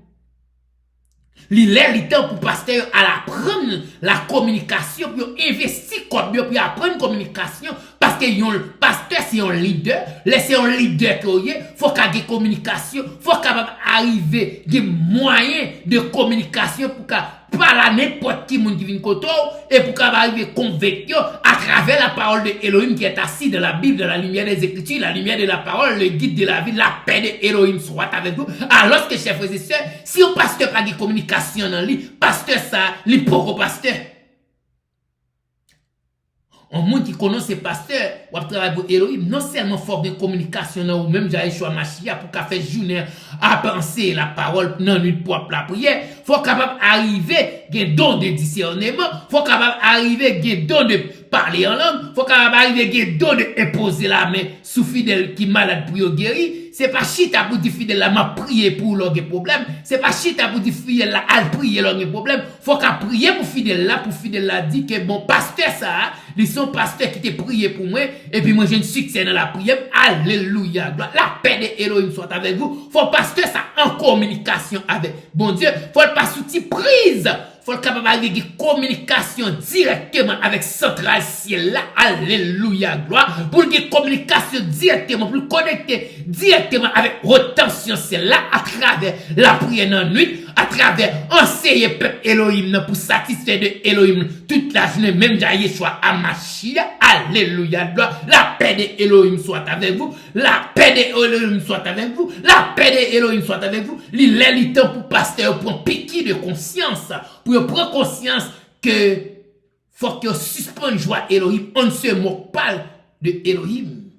Il est le temps pour pasteur à apprendre la communication, pour investir comme pour apprendre communication, parce que yon pasteur c'est un leader, c'est un leader qu'il faut qu'il y ait communication, faut capable arriver des moyens de communication pour parler à n'importe qui monde qui vient côté et pour capable arriver convaincre à travers la parole de Elohim qui est assis dans la Bible, dans la lumière des Écritures, la lumière de la parole, le guide de la vie, la paix de Elohim soit avec vous. Alors que chers frères et sœurs, si un pasteur pas de communication dans lui, pasteur ça, lui pour pasteur. Un monde qui connaît ses pasteurs, ou travailler pour Elohim, non seulement fort de communication, ou même Jean-Yeshua Mashiach pour faire journée à penser la parole, non, nuit pour la prière, faut capable arriver, gen don de discernement, faut capable arriver, gen don de parler en langue, faut capable arriver, gen don de imposer la main sous fidèle qui malade pour guérir. C'est pas chita pour dire fidèle là, m'a prié pour leur problème. C'est pas chita pour dire fidèle là, al prier leur problème. Faut qu'à prier pour fidèle là dit que bon pasteur ça, ils sont pasteurs qui te prié pour moi, et puis moi j'ai un succès dans la prière. Alléluia. La paix de Elohim soit avec vous. Faut pasteur ça en communication avec bon Dieu. Faut pas sous prise. faut capable avoir une communication directement avec central ciel là. Alléluia, gloire. Pour une communication directement, pour connecter directement avec haute tension ciel là à travers la prière dans la nuit, à travers enseigner peuple Elohim pour satisfaire de Elohim toute la journée, même déjà Yeshua Amashia. Alléluia, gloire. La paix de Elohim soit avec vous. La paix de Elohim soit avec vous. La paix de Elohim soit avec vous. Il est le temps pour pasteur pour piquer de conscience, pour prendre conscience que faut que suspende joie Elohim. On ne se moque pas de Elohim.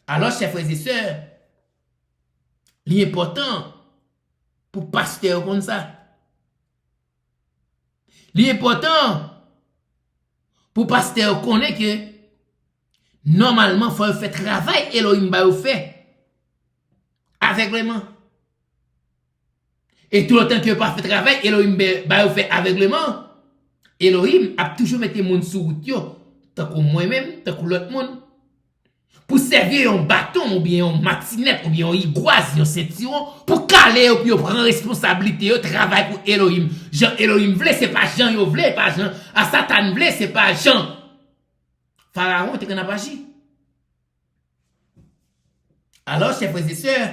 Alors, chers frères et sœurs, l'important pour pasteur comme ça, l'important pour pasteur connaît que normalement faut faire travail Elohim ba fait aveuglement. Et tout le temps que pas fait travail Elohim ba fait aveuglement, Elohim a toujours mis moun sous route yo, tant que moi-même, tant que l'autre monde, pour servir un bâton ou bien un matinette ou bien un igoise, un ceinturon, pour caler ou bien prendre responsabilité au travail pour Elohim. Jean Elohim vle, c'est pas Jean yo vle, pas Jean. À Satan vle, c'est pas Jean. Pharaon te n'a pas agi. Alors, chers frères et sœurs,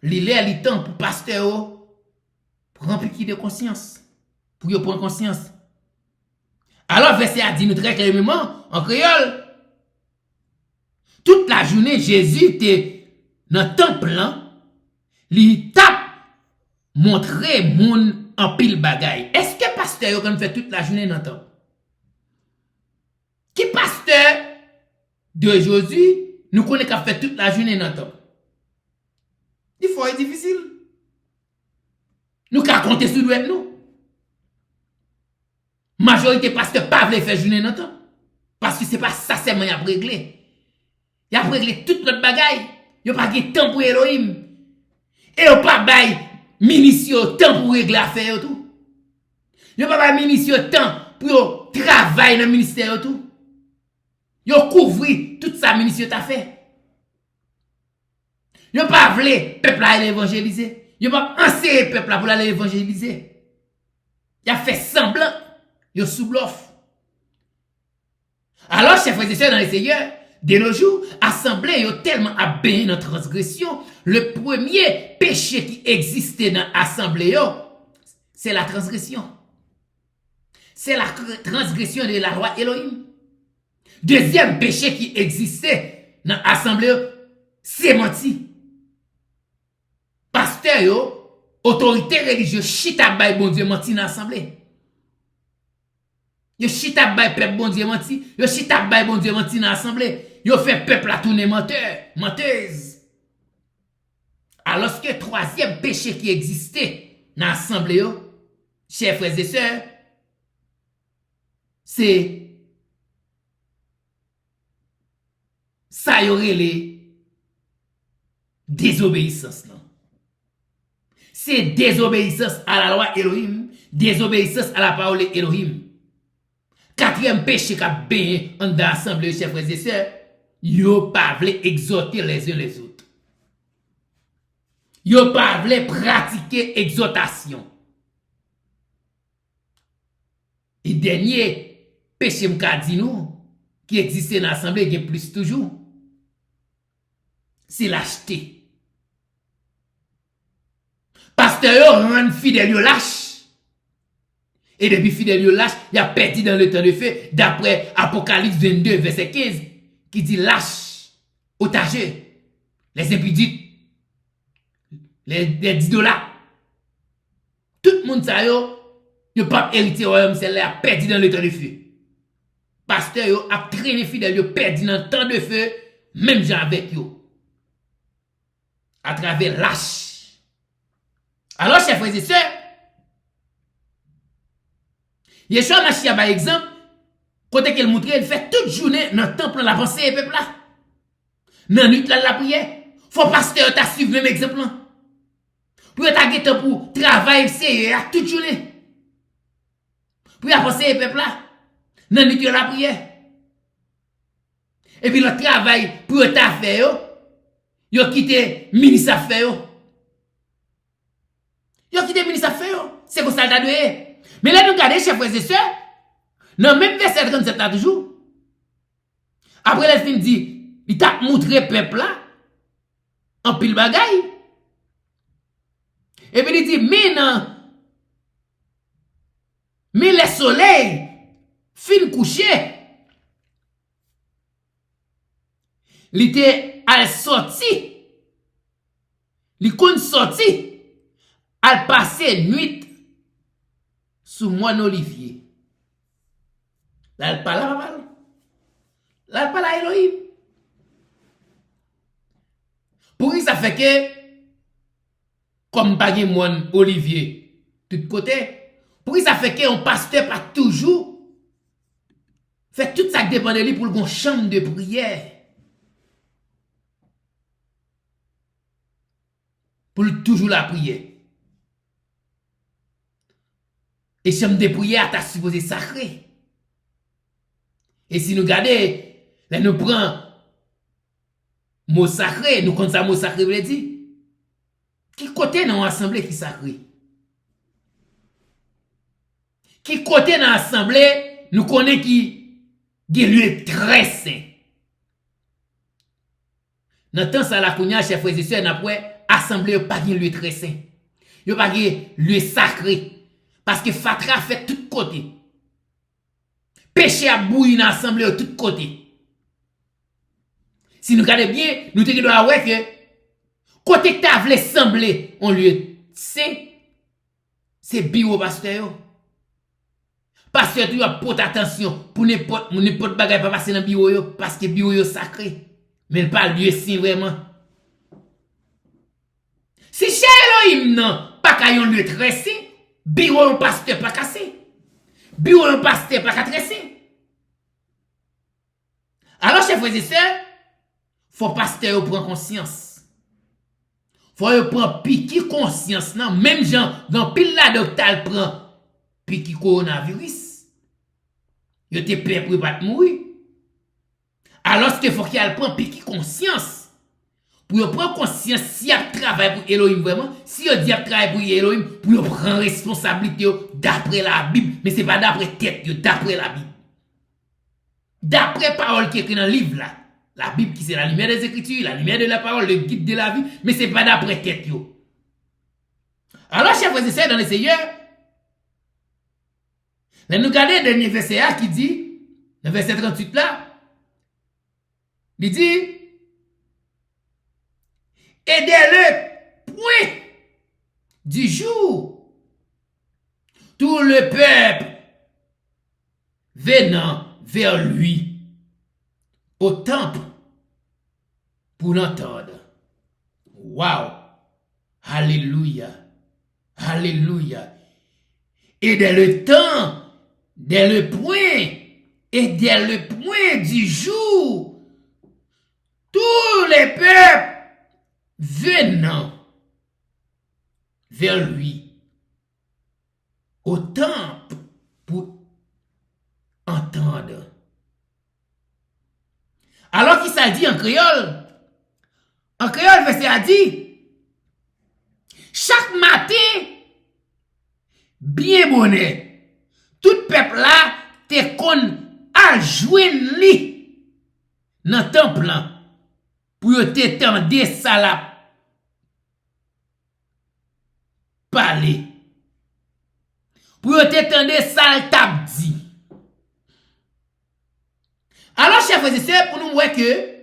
il est le temps pour pasteur prendre piquer de conscience. Pour y prendre conscience. Alors, verset a dit nous très clairement, en créole, toute la journée, Jésus était dans le temple, il tape, montrer moun en pile bagaille. Est-ce que pasteur quand fait toute la journée dans le temple? Qui pasteur d'aujourd'hui nous connaît qu'à fait toute la journée dans le temple? Il faut être difficile. Nous qu'à compter sur nous. Majorité pasteur pas veut faire journée dans le temple. Parce que c'est pas ça seulement y a réglé. Y a réglé toute notre bagaille. Y a pas de temps pour Elohim. Et y a pas bail ministre temps pour régler affaire tout. Y a pas bail ministre temps pour travailler dans le ministère tout. Y a couvrir tout ça ministre t'a fait. Y a pas voulu peuple aller évangéliser. Y a pas enseigner peuple pour aller évangéliser. Y a fait semblant. Y a sous bluff. Alors, chers frères et sœurs dans le Seigneur, de nos jours, assemblée est tellement abîmée dans la transgression. Le premier péché qui existait dans l'assemblée, c'est la transgression. C'est la transgression de la loi Elohim. Deuxième péché qui existait dans l'assemblée, c'est menti. Pasteur, autorité religieuse, chita bay bon Dieu menti dans l'assemblée. Yo chita bay peuple bon Dieu menti, yo chita bay bon Dieu menti dans l'assemblée. Yo fait peuple à tourner menteur, menteuse. Alors que troisième péché qui existait dans l'assemblée, chers frères et sœurs, c'est ça y aurait les désobéissance. C'est désobéissance à la loi Elohim, désobéissance à la parole Elohim. Quatrième péché qu'a bien en l'assemblée, chers frères et sœurs, yo pas voulu exhorter les uns les autres. Yo pas voulu pratiquer exhortation. Et dernier péché m'ka dit nous, qui existait dans l'assemblée, il y a plus toujours, c'est lâcheté. Pasteur rend fidèle yo lâche. Et depuis fidèle yo lâche, il a perdu dans le temps de feu, d'après Apocalypse 22, verset 15, qui dit lâche, otageux, les impudiques, les $10. Tout le monde ça yo pas hérité royaume celle-là, a perdu dans le temps de feu. Pasteur yo a traîné fidèle yo perdu dans le temps de feu, même gens avec yo. À travers lâche. Alors, chers frères et sœurs, Yeshua Mashiach, par exemple, côté qu'elle montre, elle fait toute journée dans le temple, la pensée et peuple là. Dans la nuit, là, la prière. Faut pasteur t'a suivre même exemple là. Pour t'a guetter pour travailler, c'est à toute journée. Pour la pensée et peuple là. Dans la nuit, la prière. Et puis le travail pour t'a fait, yo quitté ministre affaire. Yo quitté ministre affaire. C'est comme ça de. Mais là, nous regardons, chers frères et sœurs, dans même verset 37 là toujours, après la fin dit, il t'a montré peuple là, en pile bagaille. Et puis il dit, mais le soleil, fin couché, il était à sorti, il kon sorti, à passer nuit sous moine olivier. Là, il parle à Papa. Là, il parle à Elohim. Pour qui ça fait que, comme pas de moine olivier, tout côté, pour qui ça fait qu'on pasteur pas toujours fait tout ça qui dépend de lui pour une chambre de prière. Pour toujours la prière. Et chambre de prière, t'as supposé sacré. Et si nous regardons, là nous prenons mot sacré, nous comptons ça mot sacré veut dire. Qui côté dans l'assemblée qui sacré? Qui côté dans l'assemblée nous connaît qui lieu très saint. Dans temps ça la kounya chef frères et sœurs n'après assemblée pas un lieu très saint. Yo pas un lieu sacré parce que fatra fait tout côté. Péché a bouilli dans l'assemblée de tous côtés. Si nous regardons bien, nous devons voir que côté que tu as sembler en lieu c'est bureau pasteur. Pasteur tu as porter attention pour n'importe bagaille pas passer dans bureau parce que bureau sacré. Mais pas lieu saint vraiment. Si chez Elohim non, pas qu'à un lieu très saint, bureau pasteur pas cassé. Bureau pasteur pas cassé. Alors, chers frères et sœurs, faut pasteur prendre conscience. Faut prendre piquer conscience non, même gens dans pile la docteur prend piquer coronavirus. Yo te peur pour pas mourir. Alors que faut qu'il prend piquer conscience. Pour prendre conscience si a travail pour Elohim vraiment, si yo dit a travail pour Elohim, pour prendre responsabilité d'après la Bible, mais c'est pas d'après tête, d'après la Bible. D'après parole qui est écrite dans le livre là, la Bible qui c'est la lumière des Écritures, la lumière de la parole, le guide de la vie, mais c'est pas d'après tête yo. Alors, chers frères et sœurs dans le Seigneur, là nous regardons le dernier verset qui dit, le verset 38 là, il dit, et dès le point du jour, tout le peuple venant vers lui au temple pour l'entendre. Wow! Alléluia! Alléluia! Et dès le temps, dès le point, et dès le point du jour, tous les peuples venant vers lui au temple pour entendre. Alors qu'il s'est dit en créole, verset a dit, chaque matin, bien bonnet, tout peuple là, te kon à joindre li dans le temple pour te tendre ça la parler. Pour te tendre ça le tap dit. Alors, chers frères et sœurs, pour nous voir que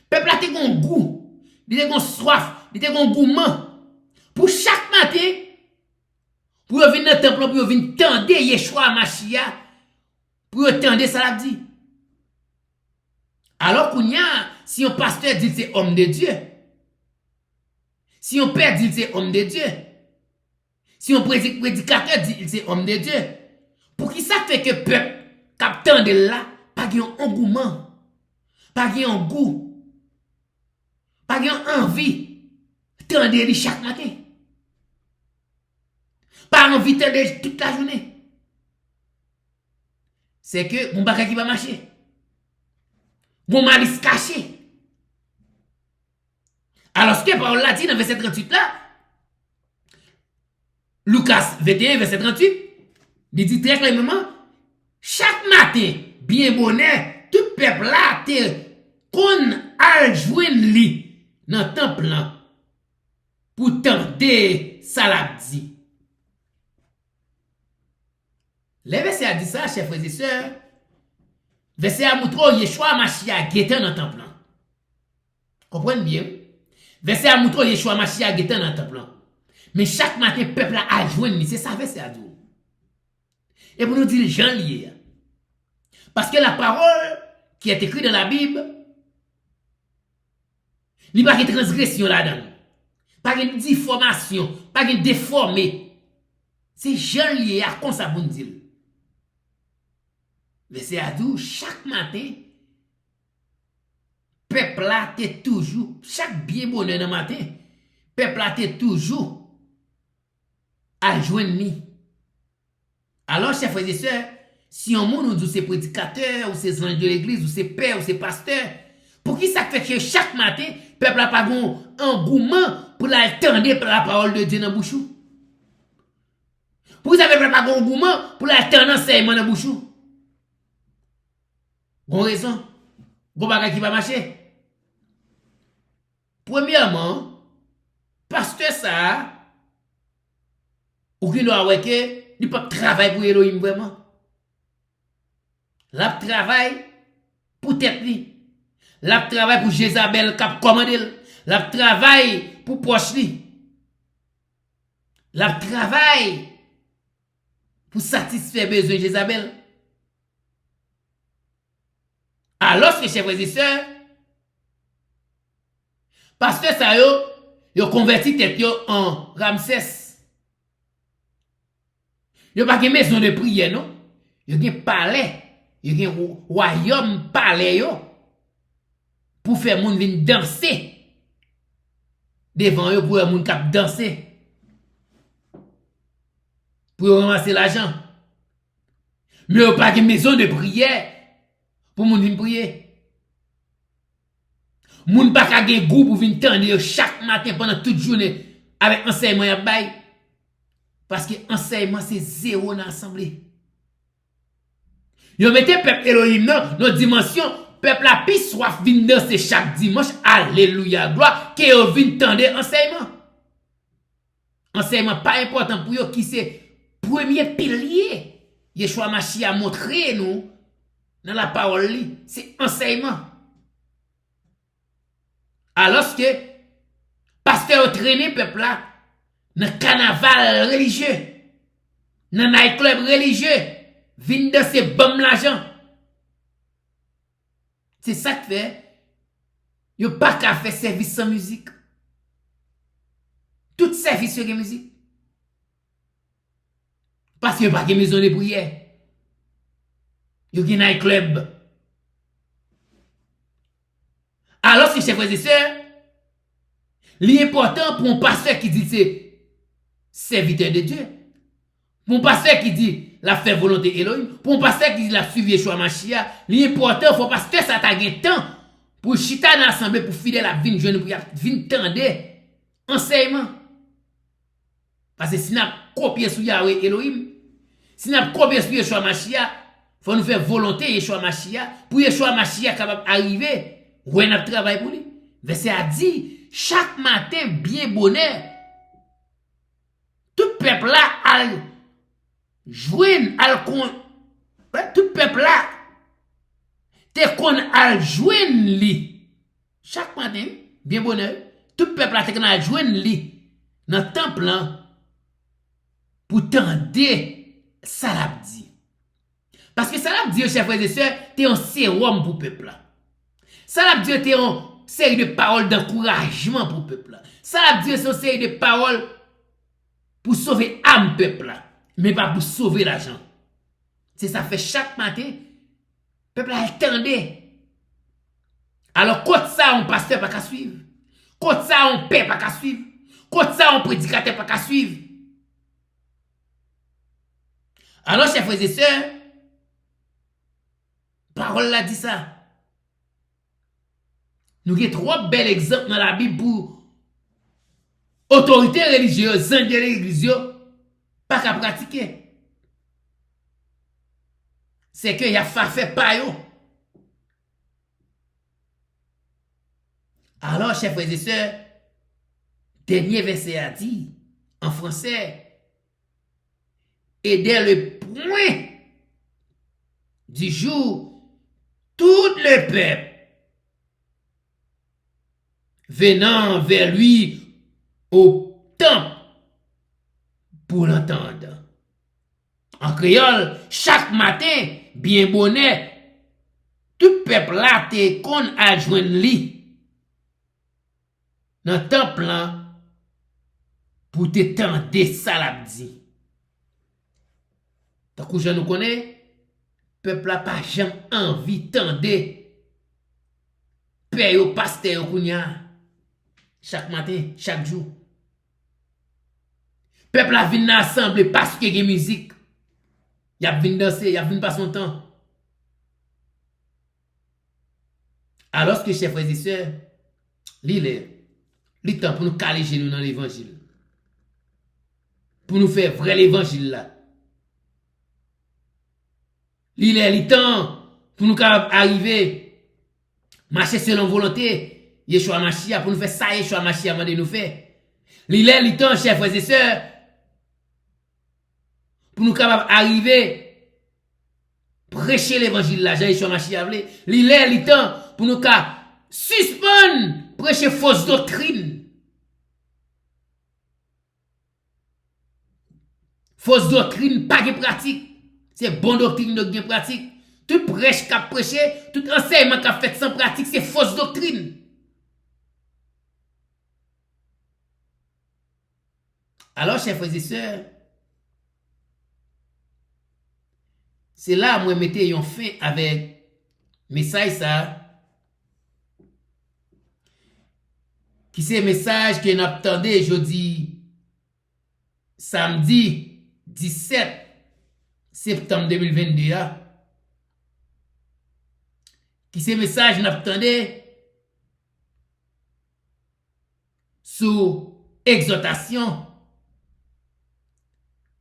peuple a te gon goût, il te gon soif, il te gon gourmand. Pour chaque matin, pour venir dans le temple, pour venir tendre Yeshua Machia, pour tendre ça la dit. Alors qu'on y a, si un pasteur dit que c'est homme de Dieu, si un père dit que c'est homme de Dieu, si un prédicateur dit que c'est homme de Dieu, pour qui ça fait que peuple captant de là, pas un engouement, pas un goût, pas un envie, tendre lui chaque matin. Pas envie de tendre toute la journée. C'est que mon bagage qui va marcher. Mon malice caché. Alors ce que Paul l'a dit dans verset 38 là, Lucas 21, verset 38, il dit très clairement, chaque matin, bien bonnet, tout peuple là, qu'on a joué li dans le temple là, pour tenter ça l'a dit. Le verset a dit ça, chers frères et sœurs. Verset a montré Yeshua Mashiach qui était dans le temple. Comprenez bien? Verset a montré Yeshua Mashiach qui était dans le temple. Mais chaque matin, le peuple a joint, c'est ça verset a dit. Et pour nous dire, Jean lié. Parce que la parole qui est écrite dans la Bible, il n'y a pas de transgression là-dedans. Pas de déformation, pas de déformé. C'est Jean lié à quoi ça vous dire. Verset à 12, chaque matin, peuple là t'es toujours, chaque bien bonheur dans le matin, peuple là t'es toujours à joindre. Alors, chers frères et sœurs, si on monde nous dit c'est prédicateur, ou c'est ange de l'église, ou c'est père, ou c'est pasteur, pour qui ça fait que chaque matin, peuple n'a pas un engouement pour l'attendre la parole de Dieu dans la bouche? Pour qui ça fait pas un engouement pour l'attendre l'enseignement dans la bouche? Bon raison, bon bagage qui va marcher. Premièrement, pasteur ça, ou qui doit avoir que, il peut travailler pour Elohim vraiment. La travail pour tête li. La travail pour Jézabel cap commandel. La travail pour poche li. La travail pour satisfaire besoin de Jézabel. Alors que chers frères et sœurs, pasteur ça yo converti tête yo en Ramsès. Yo pas de maison de prière non, yo gen palais, yo gen royaume palais yo pour faire moun vinn danser devant yo pour moun k'ap danser. Pour ramasser l'argent. Mais yo pas de maison de prière pour moun vinn prier. Moun pa ka gen goût pour vinn tendre chaque matin pendant toute journée avec enseignement y bay. Parce que enseignement c'est zéro dans l'assemblée. Yo mette peuple Elohim dans dimension peuple a pi soif vinn danser chaque dimanche alléluia gloire que yo vinn tendre enseignement. Enseignement pas important pour yo qui c'est premier pilier. Yeshua Mashiach a montré nous dans la parole li, c'est enseignement. Alors que pasteur traîné peuple là dans carnaval religieux, dans nightclub religieux, vinn danser bam l'argent. C'est ça que fait yo pas qu'à faire service sans musique. Tout service sur la musique. Parce que pas de maison de prière. Yo gen nightclub. Alors que chers frères et sœurs, l'important pour un pasteur qui dit c'est serviteur de Dieu, pour un pasteur qui dit la faire volonté Elohim, pour un pasteur qui dit la suivre Yeshua Mashiach, l'important faut pasteur ça t'a gen temps pour chita dans l'assemblée pour fidèle à vinn jeune pour vinn tendre enseignement. Parce que si n'a copié sur Yahweh Elohim, si n'a copié sur Yeshua Mashiach, faut nous faire volonté Yeshua Mashiach pour Yeshua Mashiach capable arriver. Ouais, n'a travail pour lui. Verset a dit, chaque matin, bien bonheur, tout peuple là, al jouen, tout peuple là, te kon al jouen li. Chaque matin, bien bonheur, tout peuple là, te kon al jouen li, dans le temple là, pour tendre salabdi. Parce que salabdi, chers frères et sœurs, te un sérum pour peuple là. Ça l'a dit c'est une série de paroles d'encouragement pour le peuple. Ça l'a dit c'est une série de paroles pour sauver âme peuple, mais pas pour sauver l'argent. C'est ça fait chaque matin, peuple attendait. Alors quand ça on pasteur pas qu'à suivre, quand ça on père pas qu'à suivre, quand ça on prédicateur pas qu'à suivre. Alors chers frères et sœurs, parole là dit ça. Nous avons trois bels exemples dans la Bible pour autorité religieuse, gens de l'église, pas qu'à pratiquer. C'est que y a fait pas yo. Alors, chers frères et sœurs, dernier verset a dit, en français, et dès le point du jour, tout le peuple venant vers lui au temple pour l'entendre. En créole, chaque matin, bien bonnet, tout peuple là te kon a joindre li. Dans le temple là, pour te tendre ça l'a dit. Tant que je nous connais, peuple là pas jamais envie tendre père au pasteur kounya chaque matin, chaque jour. Peuple là vient ensemble parce que y a musique. Y a vinn danser, y a vinn passer son temps. Alors que chers frères et sœurs, li temps pour nous caler chez nous dans l'évangile. Pour nous faire vrai l'évangile là. Li temps pour nous arriver marcher selon volonté Yeshua Mashiach pour nous faire ça Yeshua Mashiach m'a nous faire. Li temps chers frères et sœurs pour nous capable arriver prêcher l'évangile là Yeshua Mashiach vle. Li temps pour nous suspendre prêcher fausse doctrine. Fausse doctrine, pas de pratique. C'est bonne doctrine de pratique. Tout prêche qu'a prêché, tout enseignement qu'a fait sans pratique, c'est fausse doctrine. Alors, chers frères et sœurs, c'est là moi mettez un fin avec message ça. Qui c'est message que nous attendons jeudi samedi 17 septembre 2022 qui c'est message nous attendons sous exhortation.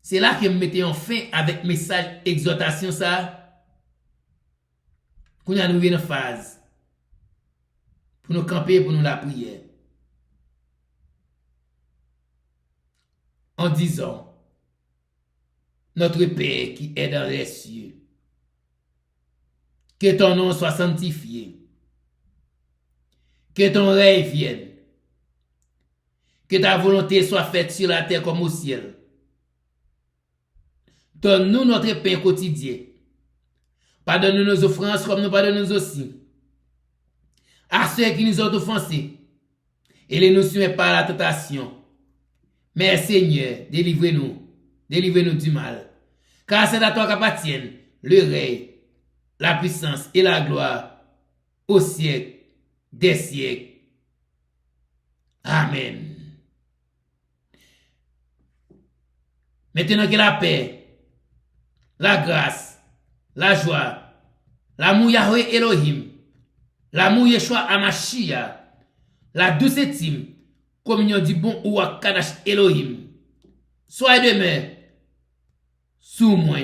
C'est là que me mettez en fin avec message exhortation ça. Qu'on a nous une phase pour nous camper pour nous la prière. En disant notre Père qui est dans les cieux, que ton nom soit sanctifié, que ton règne vienne, que ta volonté soit faite sur la terre comme au ciel. Donne-nous notre pain quotidien. Pardonne-nous nos offenses comme nous pardonnons aussi à ceux qui nous ont offensés. Et ne nous soumets pas à la tentation. Mais Seigneur, délivrez-nous du mal. Car c'est à toi qu'appartiennent le règne, la puissance et la gloire au siècle des siècles. Amen. Maintenant que la paix, la grâce, la joie, l'amour Yahweh Elohim, l'amour Yeshua Hamashiach, la douce intime, communion du bon Ouak Kadash Elohim, soit demain sous moi,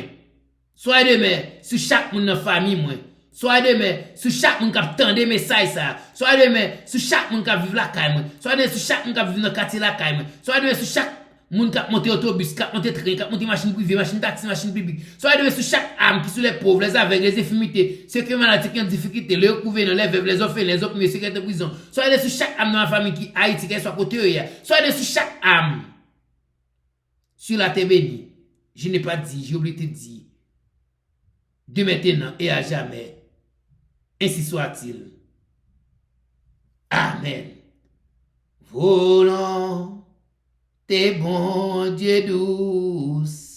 soit demain sur chaque monde dans la famille moi, soit demain sur chaque monde qui attend des messages ça, soit demain sur chaque monde qui vit la caille moi, soit demain sur chaque monde qui vit dans le quartier la caille moi, soit demain sur chaque monde qui monte autobus, qui monte train, qui monte machine privée, machine taxi, machine publique, soit demain sur chaque âme qui sont les pauvres, les aveugles, les infirmités, ceux qui ont maladie, qui ont difficulté, les recouvrés, les veuves, les orphelins, les opprimés, ceux qui sont en prison, soit demain sur chaque âme dans la famille qui Haïti, qu'elle soit côté soit demain sur chaque âme sur la terre bénie. Je n'ai pas dit, j'ai oublié de dire, de maintenant et à jamais. Ainsi soit-il. Amen. Volant tes bons Dieu douce.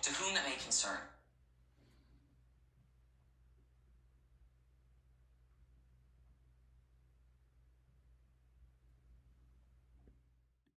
to whom that may concern.